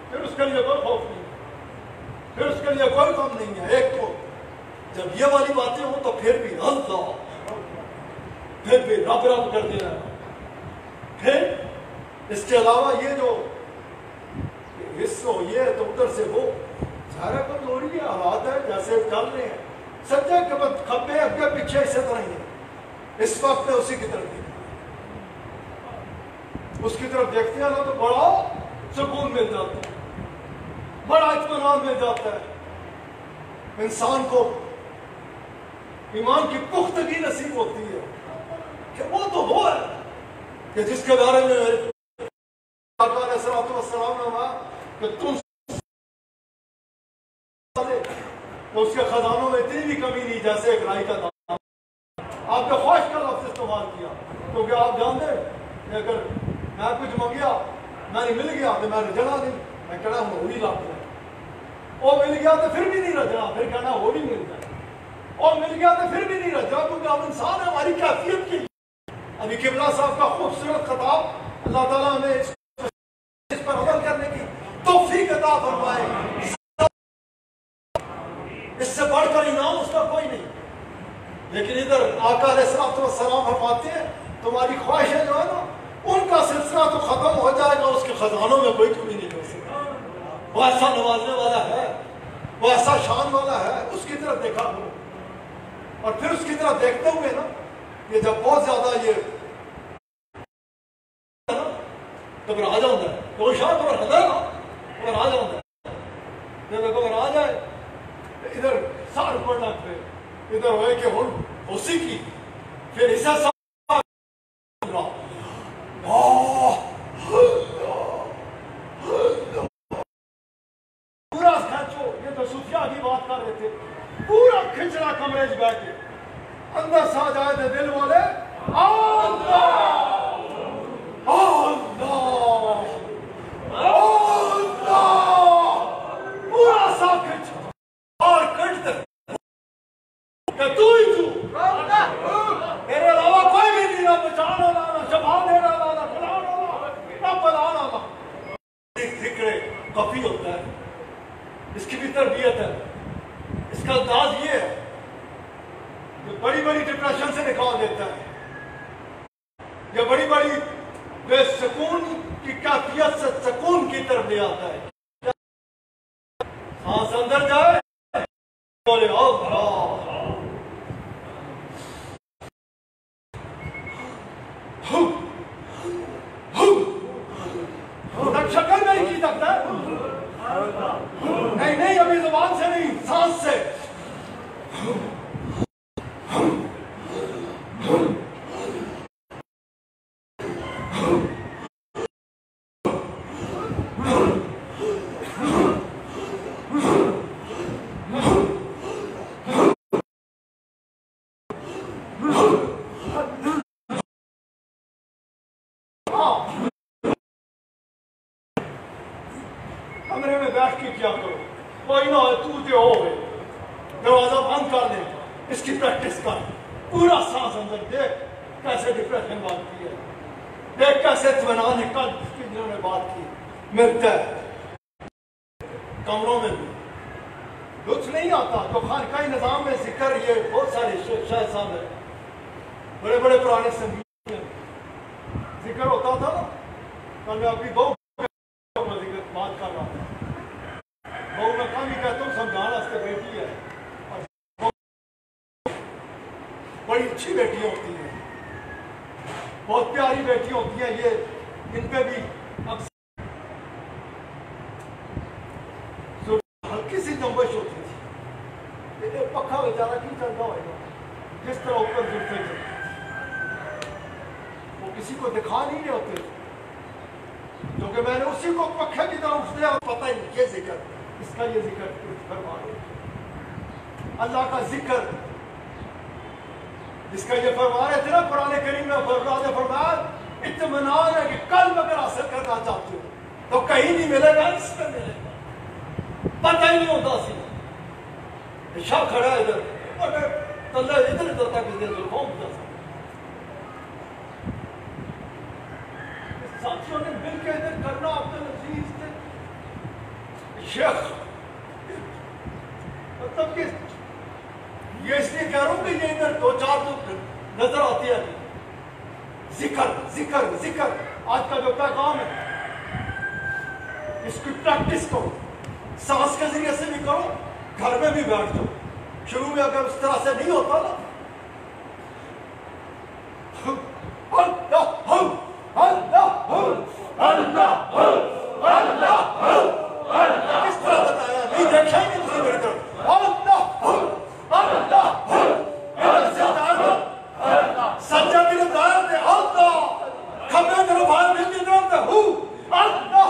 E: پھر اس کے لیے کوئی خوف نہیں، پھر اس کے لیے کوئی غم نہیں ہے۔ ایک تو جب یہ والی باتیں ہوں تو پھر بھی اللہ، پھر بھی رب رب کر دینا، پھر اس کے علاوہ یہ جو اس کو یہ تو ادھر سے وہ سارا کمزوری کے حالات ہے جیسے چل رہے ہیں، سجے کھبے اگے پیچھے اسی طرح ہی ہے، اس وقت میں اسی کی طرف دیکھتے ہیں، اس کی طرف دیکھتے ہیں نا تو بڑا سکون مل جاتا ہے، بڑا اطمینان مل جاتا ہے، انسان کو ایمان کی پختگی نصیب ہوتی ہے کہ وہ تو وہ ہے کہ جس کے بارے میں آقا علیہ السلام نے کہ تم تو اس کے خزانوں میں اتنی بھی کمی نہیں جیسے ایک رائی کا دانہ. آپ نے خواہش کا لفظ استعمال کیا کیونکہ آپ جانتے ہیں کہ اگر میں کچھ منگیا میں نہیں مل گیا تو میں رجنا نہیں, میں کہنا ہوں وہی لاتے ہیں. وہ مل گیا تو پھر بھی نہیں رجنا, پھر کہنا وہ بھی مل جائے. اور مل گیا تو پھر بھی نہیں رجا کیونکہ ہم انسان ہیں, ہماری کیفیت کی. ابھی قبلہ صاحب کا خوبصورت خطاب اللہ تعالیٰ ہمیں اس پر عمل کرنے کی توفیق عطا فرمائے. اس سے بڑھ کر انعام اس کا کوئی نہیں. لیکن ادھر آقا علیہ السلام فرماتے ہیں تمہاری خواہشیں جو ہے نا ان کا سلسلہ تو ختم ہو جائے گا, اس کے خزانوں میں کوئی کمی نہیں ہو سکتی. وہ ایسا نوازنے والا ہے, وہ ایسا شان والا ہے, اس کی طرف دیکھا کرو. اور پھر اس کی طرف دیکھتے ہوئے نا یہ جب بہت زیادہ یہ گھبرا جاتا ہے تو شاید گھبرا جاتا ہے. جب گھبرا جائے ادھر سار پڑنا پہ ادھر ہوئے کہ ہن اسی کی پھر اسے پورا کھینچو. یہ تو صوفیاء کی بات کر رہے تھے, پورا کھچڑا کمرے میں بیٹھ کے اندر سا جائے تھے دل والے اللہ اللہ اللہ, پورا سا کھچ اور کٹ کہ تو ہی تو میرے علاوہ کوئی بھی نہیں, نہ بچانا والا, نہ شفا دینا والا, نہ کھلانا والا, نہ بلانا والا. ذکر کافی ہوتا ہے, اس کی بھی تربیت ہے. اس کا انداز یہ ہے کہ بڑی بڑی ڈپریشن سے نکال دیتا ہے, یا بڑی بڑی بے سکون کی کیفیت سے سکون کی طرف لے آتا ہے. سانس اندر جائے بولے اللہ, شکل میں نہیں کی سکتا نہیں, ابھی زبان سے نہیں, سانس سے. کمرے میں بیٹھ کے کیا کرو, کوئی نہ ہو تو جو ہو گئے, دروازہ بند کر دے, اس کی پریکٹس کر. پورا سانس اندر دیکھ کیسے ڈپریشن بات کی ہے, دیکھ کیسے اطمینان کل کی جنہوں نے بات کی ملتا ہے. کمروں میں بھی لطف نہیں آتا تو خانقاہی نظام میں ذکر, یہ بہت سارے شاہ صاحب ہیں بڑے بڑے پرانے سنگیت ذکر ہوتا تھا نا. کل میں اپنی بہو بات کر رہا ہوں, بہو میں کم ہی کہتا ہوں سمجھانا اس کے بیٹی ہے, بڑی اچھی بیٹیاں ہوتی ہیں, بہت پیاری بیٹیاں ہوتی ہیں. یہ ان پہ بھی ہلکی سی جنبش ہوتی تھی. یہ پکا بیچارہ کیوں چلتا ہوئے گا, جس طرح اوپر جڑتے تھے وہ کسی کو دکھا نہیں رہے ہوتے, کیونکہ میں نے اسی کو پکھے کی طرح اٹھ دیا, پتہ ہی نہیں یہ ذکر, اس کا یہ ذکر فرما رہے. اللہ کا ذکر جس کا یہ فرما رہے تھے نا قرآن کریم میں, فرمایا اطمینان ہے کہ قلب اگر حاصل کرنا چاہتے ہو تو کہیں نہیں ملے گا, اس میں ملے گا. پتہ ہی نہیں ہوتا سی شاہ کھڑا ہے ادھر, اگر تلہ ادھر ادھر تک ادھر زلفوں جا سکتا. ساتھیوں نے مل کے ادھر کرنا عبدالعزیز نے شیخ, مطلب کہ یہ اس لیے کہہ رہا ہوں کہ یہ ادھر دو چار نظر آتی ہے. ذکر ذکر ذکر آج کا جو پیغام ہے اس کی پریکٹس کرو, سانس کے ذریعے سے بھی کرو, گھر میں بھی بیٹھ جاؤ. شروع میں اگر اس طرح سے نہیں ہوتا نا کس طرح بتایا نہیں دیکھا ہی نہیں تھی میری طرف. سجا میرے دائر دے اللہ کھمے میرے بھائی مل کے دے اللہ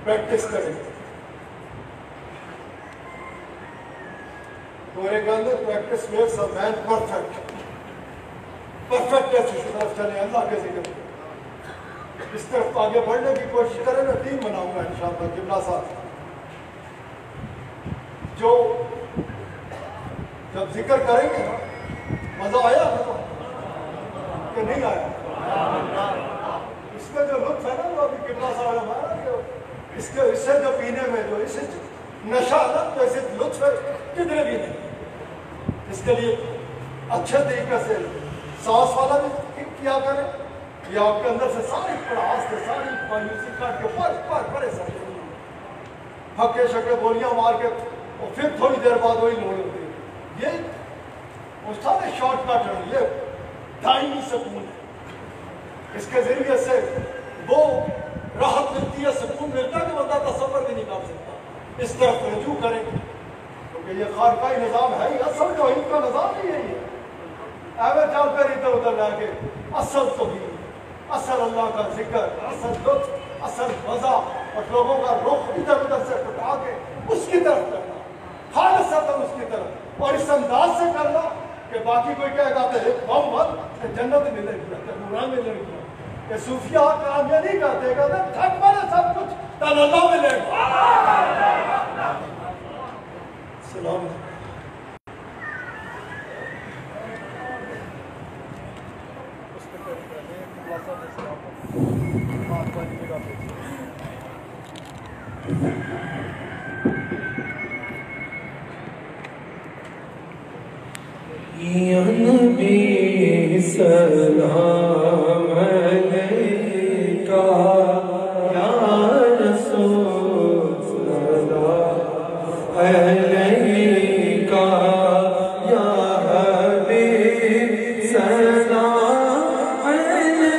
E: پریکٹس کریں. تمہارے کے اندر practice makes a man perfect. Perfect ایسی طرف چلیں اللہ کے ذکر. اس طرف آگے بڑھنے کی کوشش کریں. میں ٹیم بناؤں گا انشاءاللہ قبلہ صاحب. جو جب ذکر کریں گے نا مزہ آیا کہ نہیں آیا؟ اس کا جو لطف ہے نا وہ ابھی قبلہ صاحب ہمارا اس سے جو پینے میں جو اس نشہ نا تو اسے لطف ہے کدھر بھی نہیں. اس کے لیے اچھے طریقے سے سانس والا بھی کیا کریں. یہ آپ کے اندر سے ساری پڑاس سے ساری مایوسی کاٹ کے پریشانی پھکے شکے گولیاں مار کے اور پھر تھوڑی دیر بعد وہی لوڑ ہوتی ہے. یہ وہ سارے شارٹ کٹ ہیں. یہ دائمی سکون ہے. اس کے ذریعے سے وہ راحت ملتی ہے, سکون ملتا ہے کہ بندہ تصور بھی نہیں کر سکتا. اس طرف رجوع کریں کیونکہ یہ خارقائی نظام ہے ہی. اصل توحید کا نظام ہی یہی ہے. ایوے چل کر ادھر ادھر لا کے اصل توحید, اصل اللہ کا ذکر, اصل لطف, اصل مزہ اور لوگوں کا رخ ادھر ادھر سے ہٹا کے اس کی طرف کرنا, خالصتاً اس کی طرف, اور اس انداز سے کرنا کہ باقی کوئی کہے گا کہ بم مت جنت ملے گی, نوران ملے گی. کہ صوفیہ کام یہ نہیں کرتے گا تھک مارے سب کچھ تن اللہ ملے گا. سلام.
C: یا نبی سلام علیکہ یا رسول سلام علیکہ یا حبیب سلام علیکہ یا حبیب سلام علیکہ.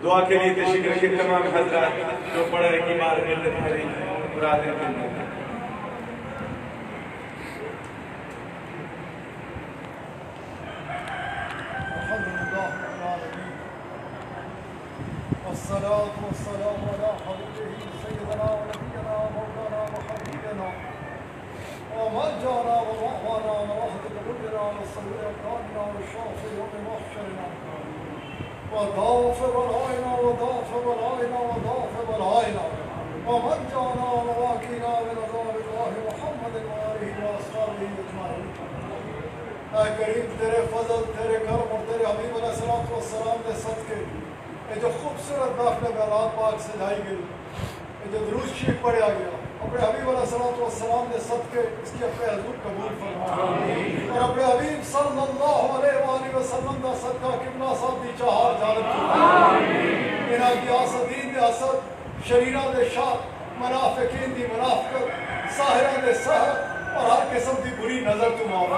B: دعا کے لیے تشریف رکھیں تمام حضرات جو پڑھ رہے کی بار عزت کریں مرادیں دیں
E: والصلاة والسلام على حبيبه سيدنا ونبينا مولانا وحبيبنا ومرجعنا ومأوانا وراحة قلوبنا وصبر أبداننا وشافي يوم محشرنا وضعف بلائنا وضعف بلائنا وضعف بلائنا ومرجعنا ومواكينا من عذاب الله محمد وآله وأصحابه أجمعين. اے کریم تیرے فضل تیرے کرم اور تیرے حبیب علیہ الصلوۃ والسلام کے صدقے یہ جو خوبصورت محفل بیانات پاک سجائی گئی یہ جو درود شریف پڑھا گیا اپنے حبیب علیہ الصلوۃ والسلام کے صدقے اس کی اپنے حضور قبول فرما اور اپنے حبیب صلی اللہ علیہ وآلہ وسلم کا صدقہ قبلہ صاحب دی چہار جانب انہاں کی آسدین دے حسد شریرہ دے شاہ منافقین دی منافقت ساحرہ دے سحر اور ہر قسم کی بری نظر تو معاف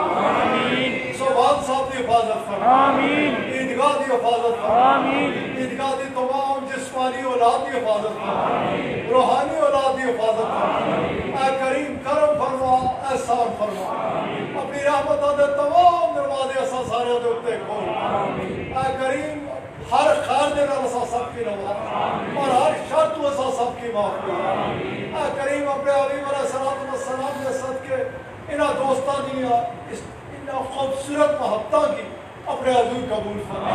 E: سبحان صاحب دی حفاظت فرما عیدگاہ دی حفاظت فرما عیدگاہ دی تمام جسمانی اولاد دی حفاظت فرما روحانی اولاد دی حفاظت فرما اے کریم کرم فرما احسان فرما اپنی رحمت دے تمام دروازے اساں سارے دے اوپر کھول اے کریم ہر خیر دے نال اساں سب کی روا اور ہر شر تو اساں سب کی معاف کر اے کریم اپنے حبیب علیہ الصلوۃ والسلام کے صدقے انہاں دوستاں دیاں انہاں خوبصورت محبتاں کی اپنے حضور قبول فرما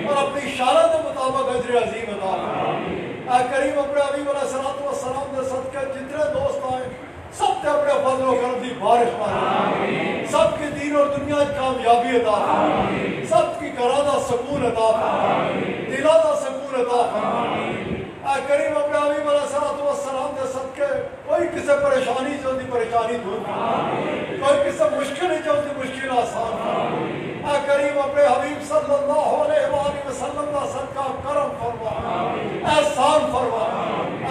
E: اور اپنی اشارہ کے مطابق اجر عظیم عطا فرما اے کریم اپنے حبیب علیہ الصلوۃ والسلام کے صدقے جتنے دوست آئے سب تے اپنے فضل و کرم دی بارش مارے سب کی دین اور دنیا کی کامیابی عطا فرما سب کی گھراں دا سکون عطا فرما دلاں دا سکون عطا فرما اے کریم اپنے حبیب علیہ الصلوۃ والسلام کے صدقے کوئی کسی پریشانی جو دی پریشانی دور فرما کوئی کسی مشکل جو دی مشکل آسان فرما اے کریم اپنے حبیب صلی اللہ علیہ وآلہ وسلم کا صدقہ کرم فرما احسان فرما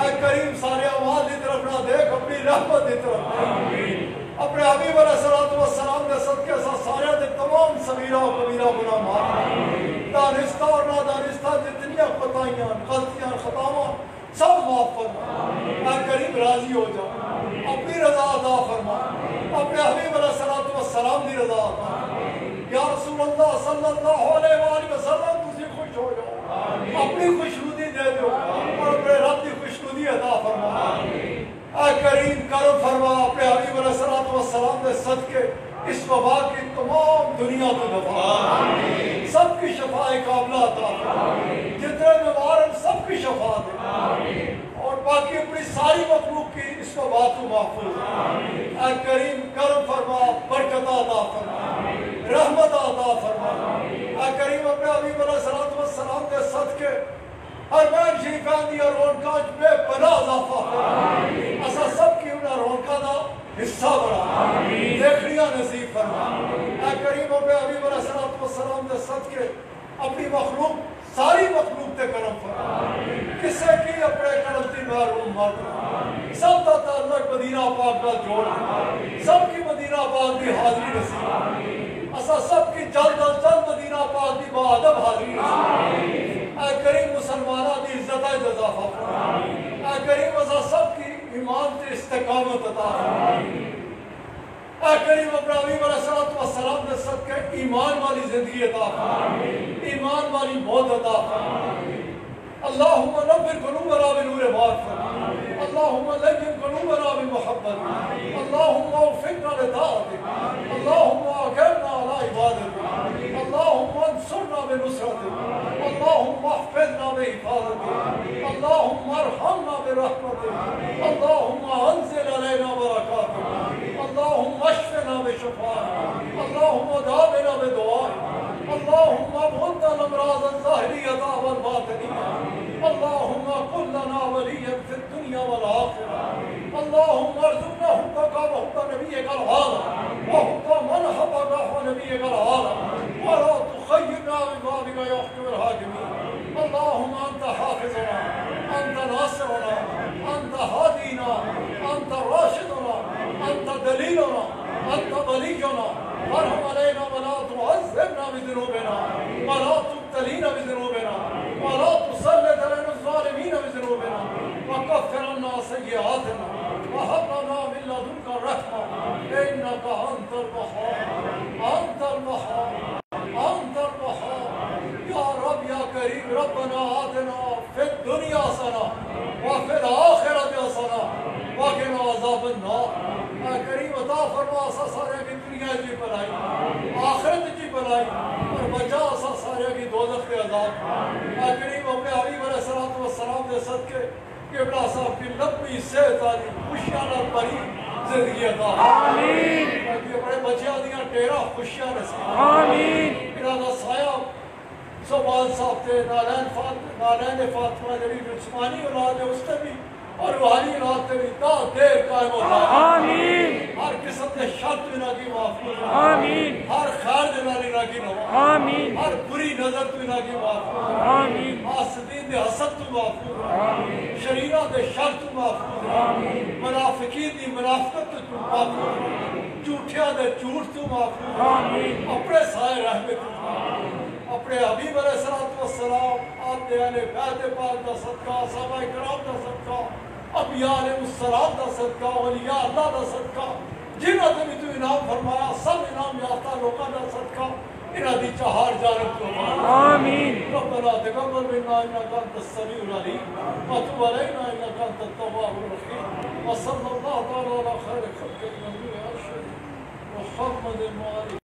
E: اے کریم سارے آواز دی طرف نہ دیکھ اپنی رحمت دی طرف اپنے حبیب علیہ الصلوۃ والسلام کے صدقے سارے دے تمام صغیرہ و کبیرہ گناہ معاف دانستہ اور نادانستہ جتنی خطائیاں غلطیاں خطاواں سب معاف فرما اے کریم راضی ہو جا اپنی رضا عطا فرما اپنے حبیب علیہ الصلوۃ والسلام دی رضا عطا یا رسول اللہ صلی اللہ علیہ وآلہ وسلم تسی خوش ہو جاؤ اپنی خوشنودی دے دو اور اپنے رب کی خوشنودی عطا فرما اے کریم کرم فرما اپنے حبیب علیہ الصلوۃ والسلام کے صدقے اس وبا کی تمام دنیا کو دفع سب کی شفاء کاملہ عطا فرما جتنے بیمار ہیں سب کی شفاء دے اور باقی اپنی ساری مخلوق کی اس وبا کو محفوظ اے کریم کرم فرما برکت عطا فرما رحمت عطا فرما اے کریم اپنے حبیب علیہ الصلوۃ والسلام کے صدقے حرمین شریفین دی رونقاں بے پناہ اضافہ فرما اسا سب کی انہاں رونقاں دا حصہ بڑھا دیکھنیاں نصیب فرما اے کریم اپنے حبیب علیہ الصلوۃ والسلام کے صدقے اپنی مخلوق ساری مخلوق تے کرم فرما کسے کی اپنے کرم دی محروم مت سب دا تعلق مدینہ پاک نال جوڑ سب کی مدینہ پاک دی حاضری نصیب اسا سب کی جلد از جلد مدینہ پاک دی باادب حاضری نصیب اے کریم مسلمانہ دی عزت اضافہ فرما اے کریم اسا سب کی ایمان تے استقامت عطا فرما اے کریم اپنے حبیب علیہ الصلوۃ والسلام کے صدقے ایمان والی زندگی عطا فرما ایمان والی موت عطا فرما اللہم نور قلوبنا بنور معرفت اللہم لین قلوبنا بمحبت اللہم وفقنا لطاعتک اللہم اکرمنا علی عبادتک اللہم انصرنا بنصرتک اللہم احفظنا بحفاظتک اللہم ارحمنا برحمتک اللہم انزل علینا برکاتک اللہم اشفنا بشفاعتک اللہم داونا بدعائک اللہم ابعدنا الامراض الظاہریۃ والباطنیہ اللہم کن لنا ولیا فی الدنیا والآخرہ اللہم ارزقنا حبک وحب نبیک العالی وحب من حبک وحب نبیک العالی ولا تخیرنا ببابک یا احکم الحاکمین اللہم انت حافظنا انت ناصرنا انت ہادینا انت راشدنا انت دلیلنا انت ولینا ارحم علینا ولا تعذبنا بذنوبنا ولا تبتلینا بذنوبنا ولا تسلط إنك أنت الوهاب أنت الوهاب أنت الوهاب يا رب يا كريم ربنا آتنا في الدنيا حسنة وفي الآخرة حسنة وقنا عذاب النار اے کریم عطا فرما اسا سارے کی دنیا جی بلائی آخرت جی بلائی اور بچا اسا سارے کی دوزخ کے عذاب اے کریم اپنے حبیب علیہ الصلوۃ والسلام دے صدقے قبلہ صاحب کی لمبی صحت والی خوشیاں نال بھری زندگی عطا آمین کہ بڑے بچیاں دیاں ٹیرا خوشیاں نصیب آمین انہاں دا سایہ سبحان صاحب تے نالین فاطمہ جڑی جسمانی اولاد ہے اس تے بھی اور روحانی اولاد تے بھی تا دیر قائم ہوتا ہے آمین ہر قسم کے شر تو انہاں کی محفوظ رہے آمین ہر خیر دے نال انہاں کی نواز آمین ہر بری نظر تو انہاں کی محفوظ رہے آمین حاسدین دے حسد تو محفوظ رہے آمین شریرہ دے شر تو محفوظ رہے آمین منافقین دی منافقت تو محفوظ رہے جھوٹیاں دے جھوٹ تو محفوظ رہے آمین اپنے سائے رحمت تو اپنے حبیب علیہ السلام آپ دے اہل بیت پاک دا صدقہ صحابہ کرام دا صدقہ انبیاء علیہ السلام دا صدقہ اولیاء اللہ دا صدقہ جنہاں تے بھی تو انعام فرمایا سب انعام یافتہ لوکاں دا صدقہ انہاں دی چہار جانب تو آمین ربنا تقبل منا انک انت السمیع العلیم وتب علینا انک انت التواب الرحیم وصلی اللہ تعالی علی خیر خلق نبی محمد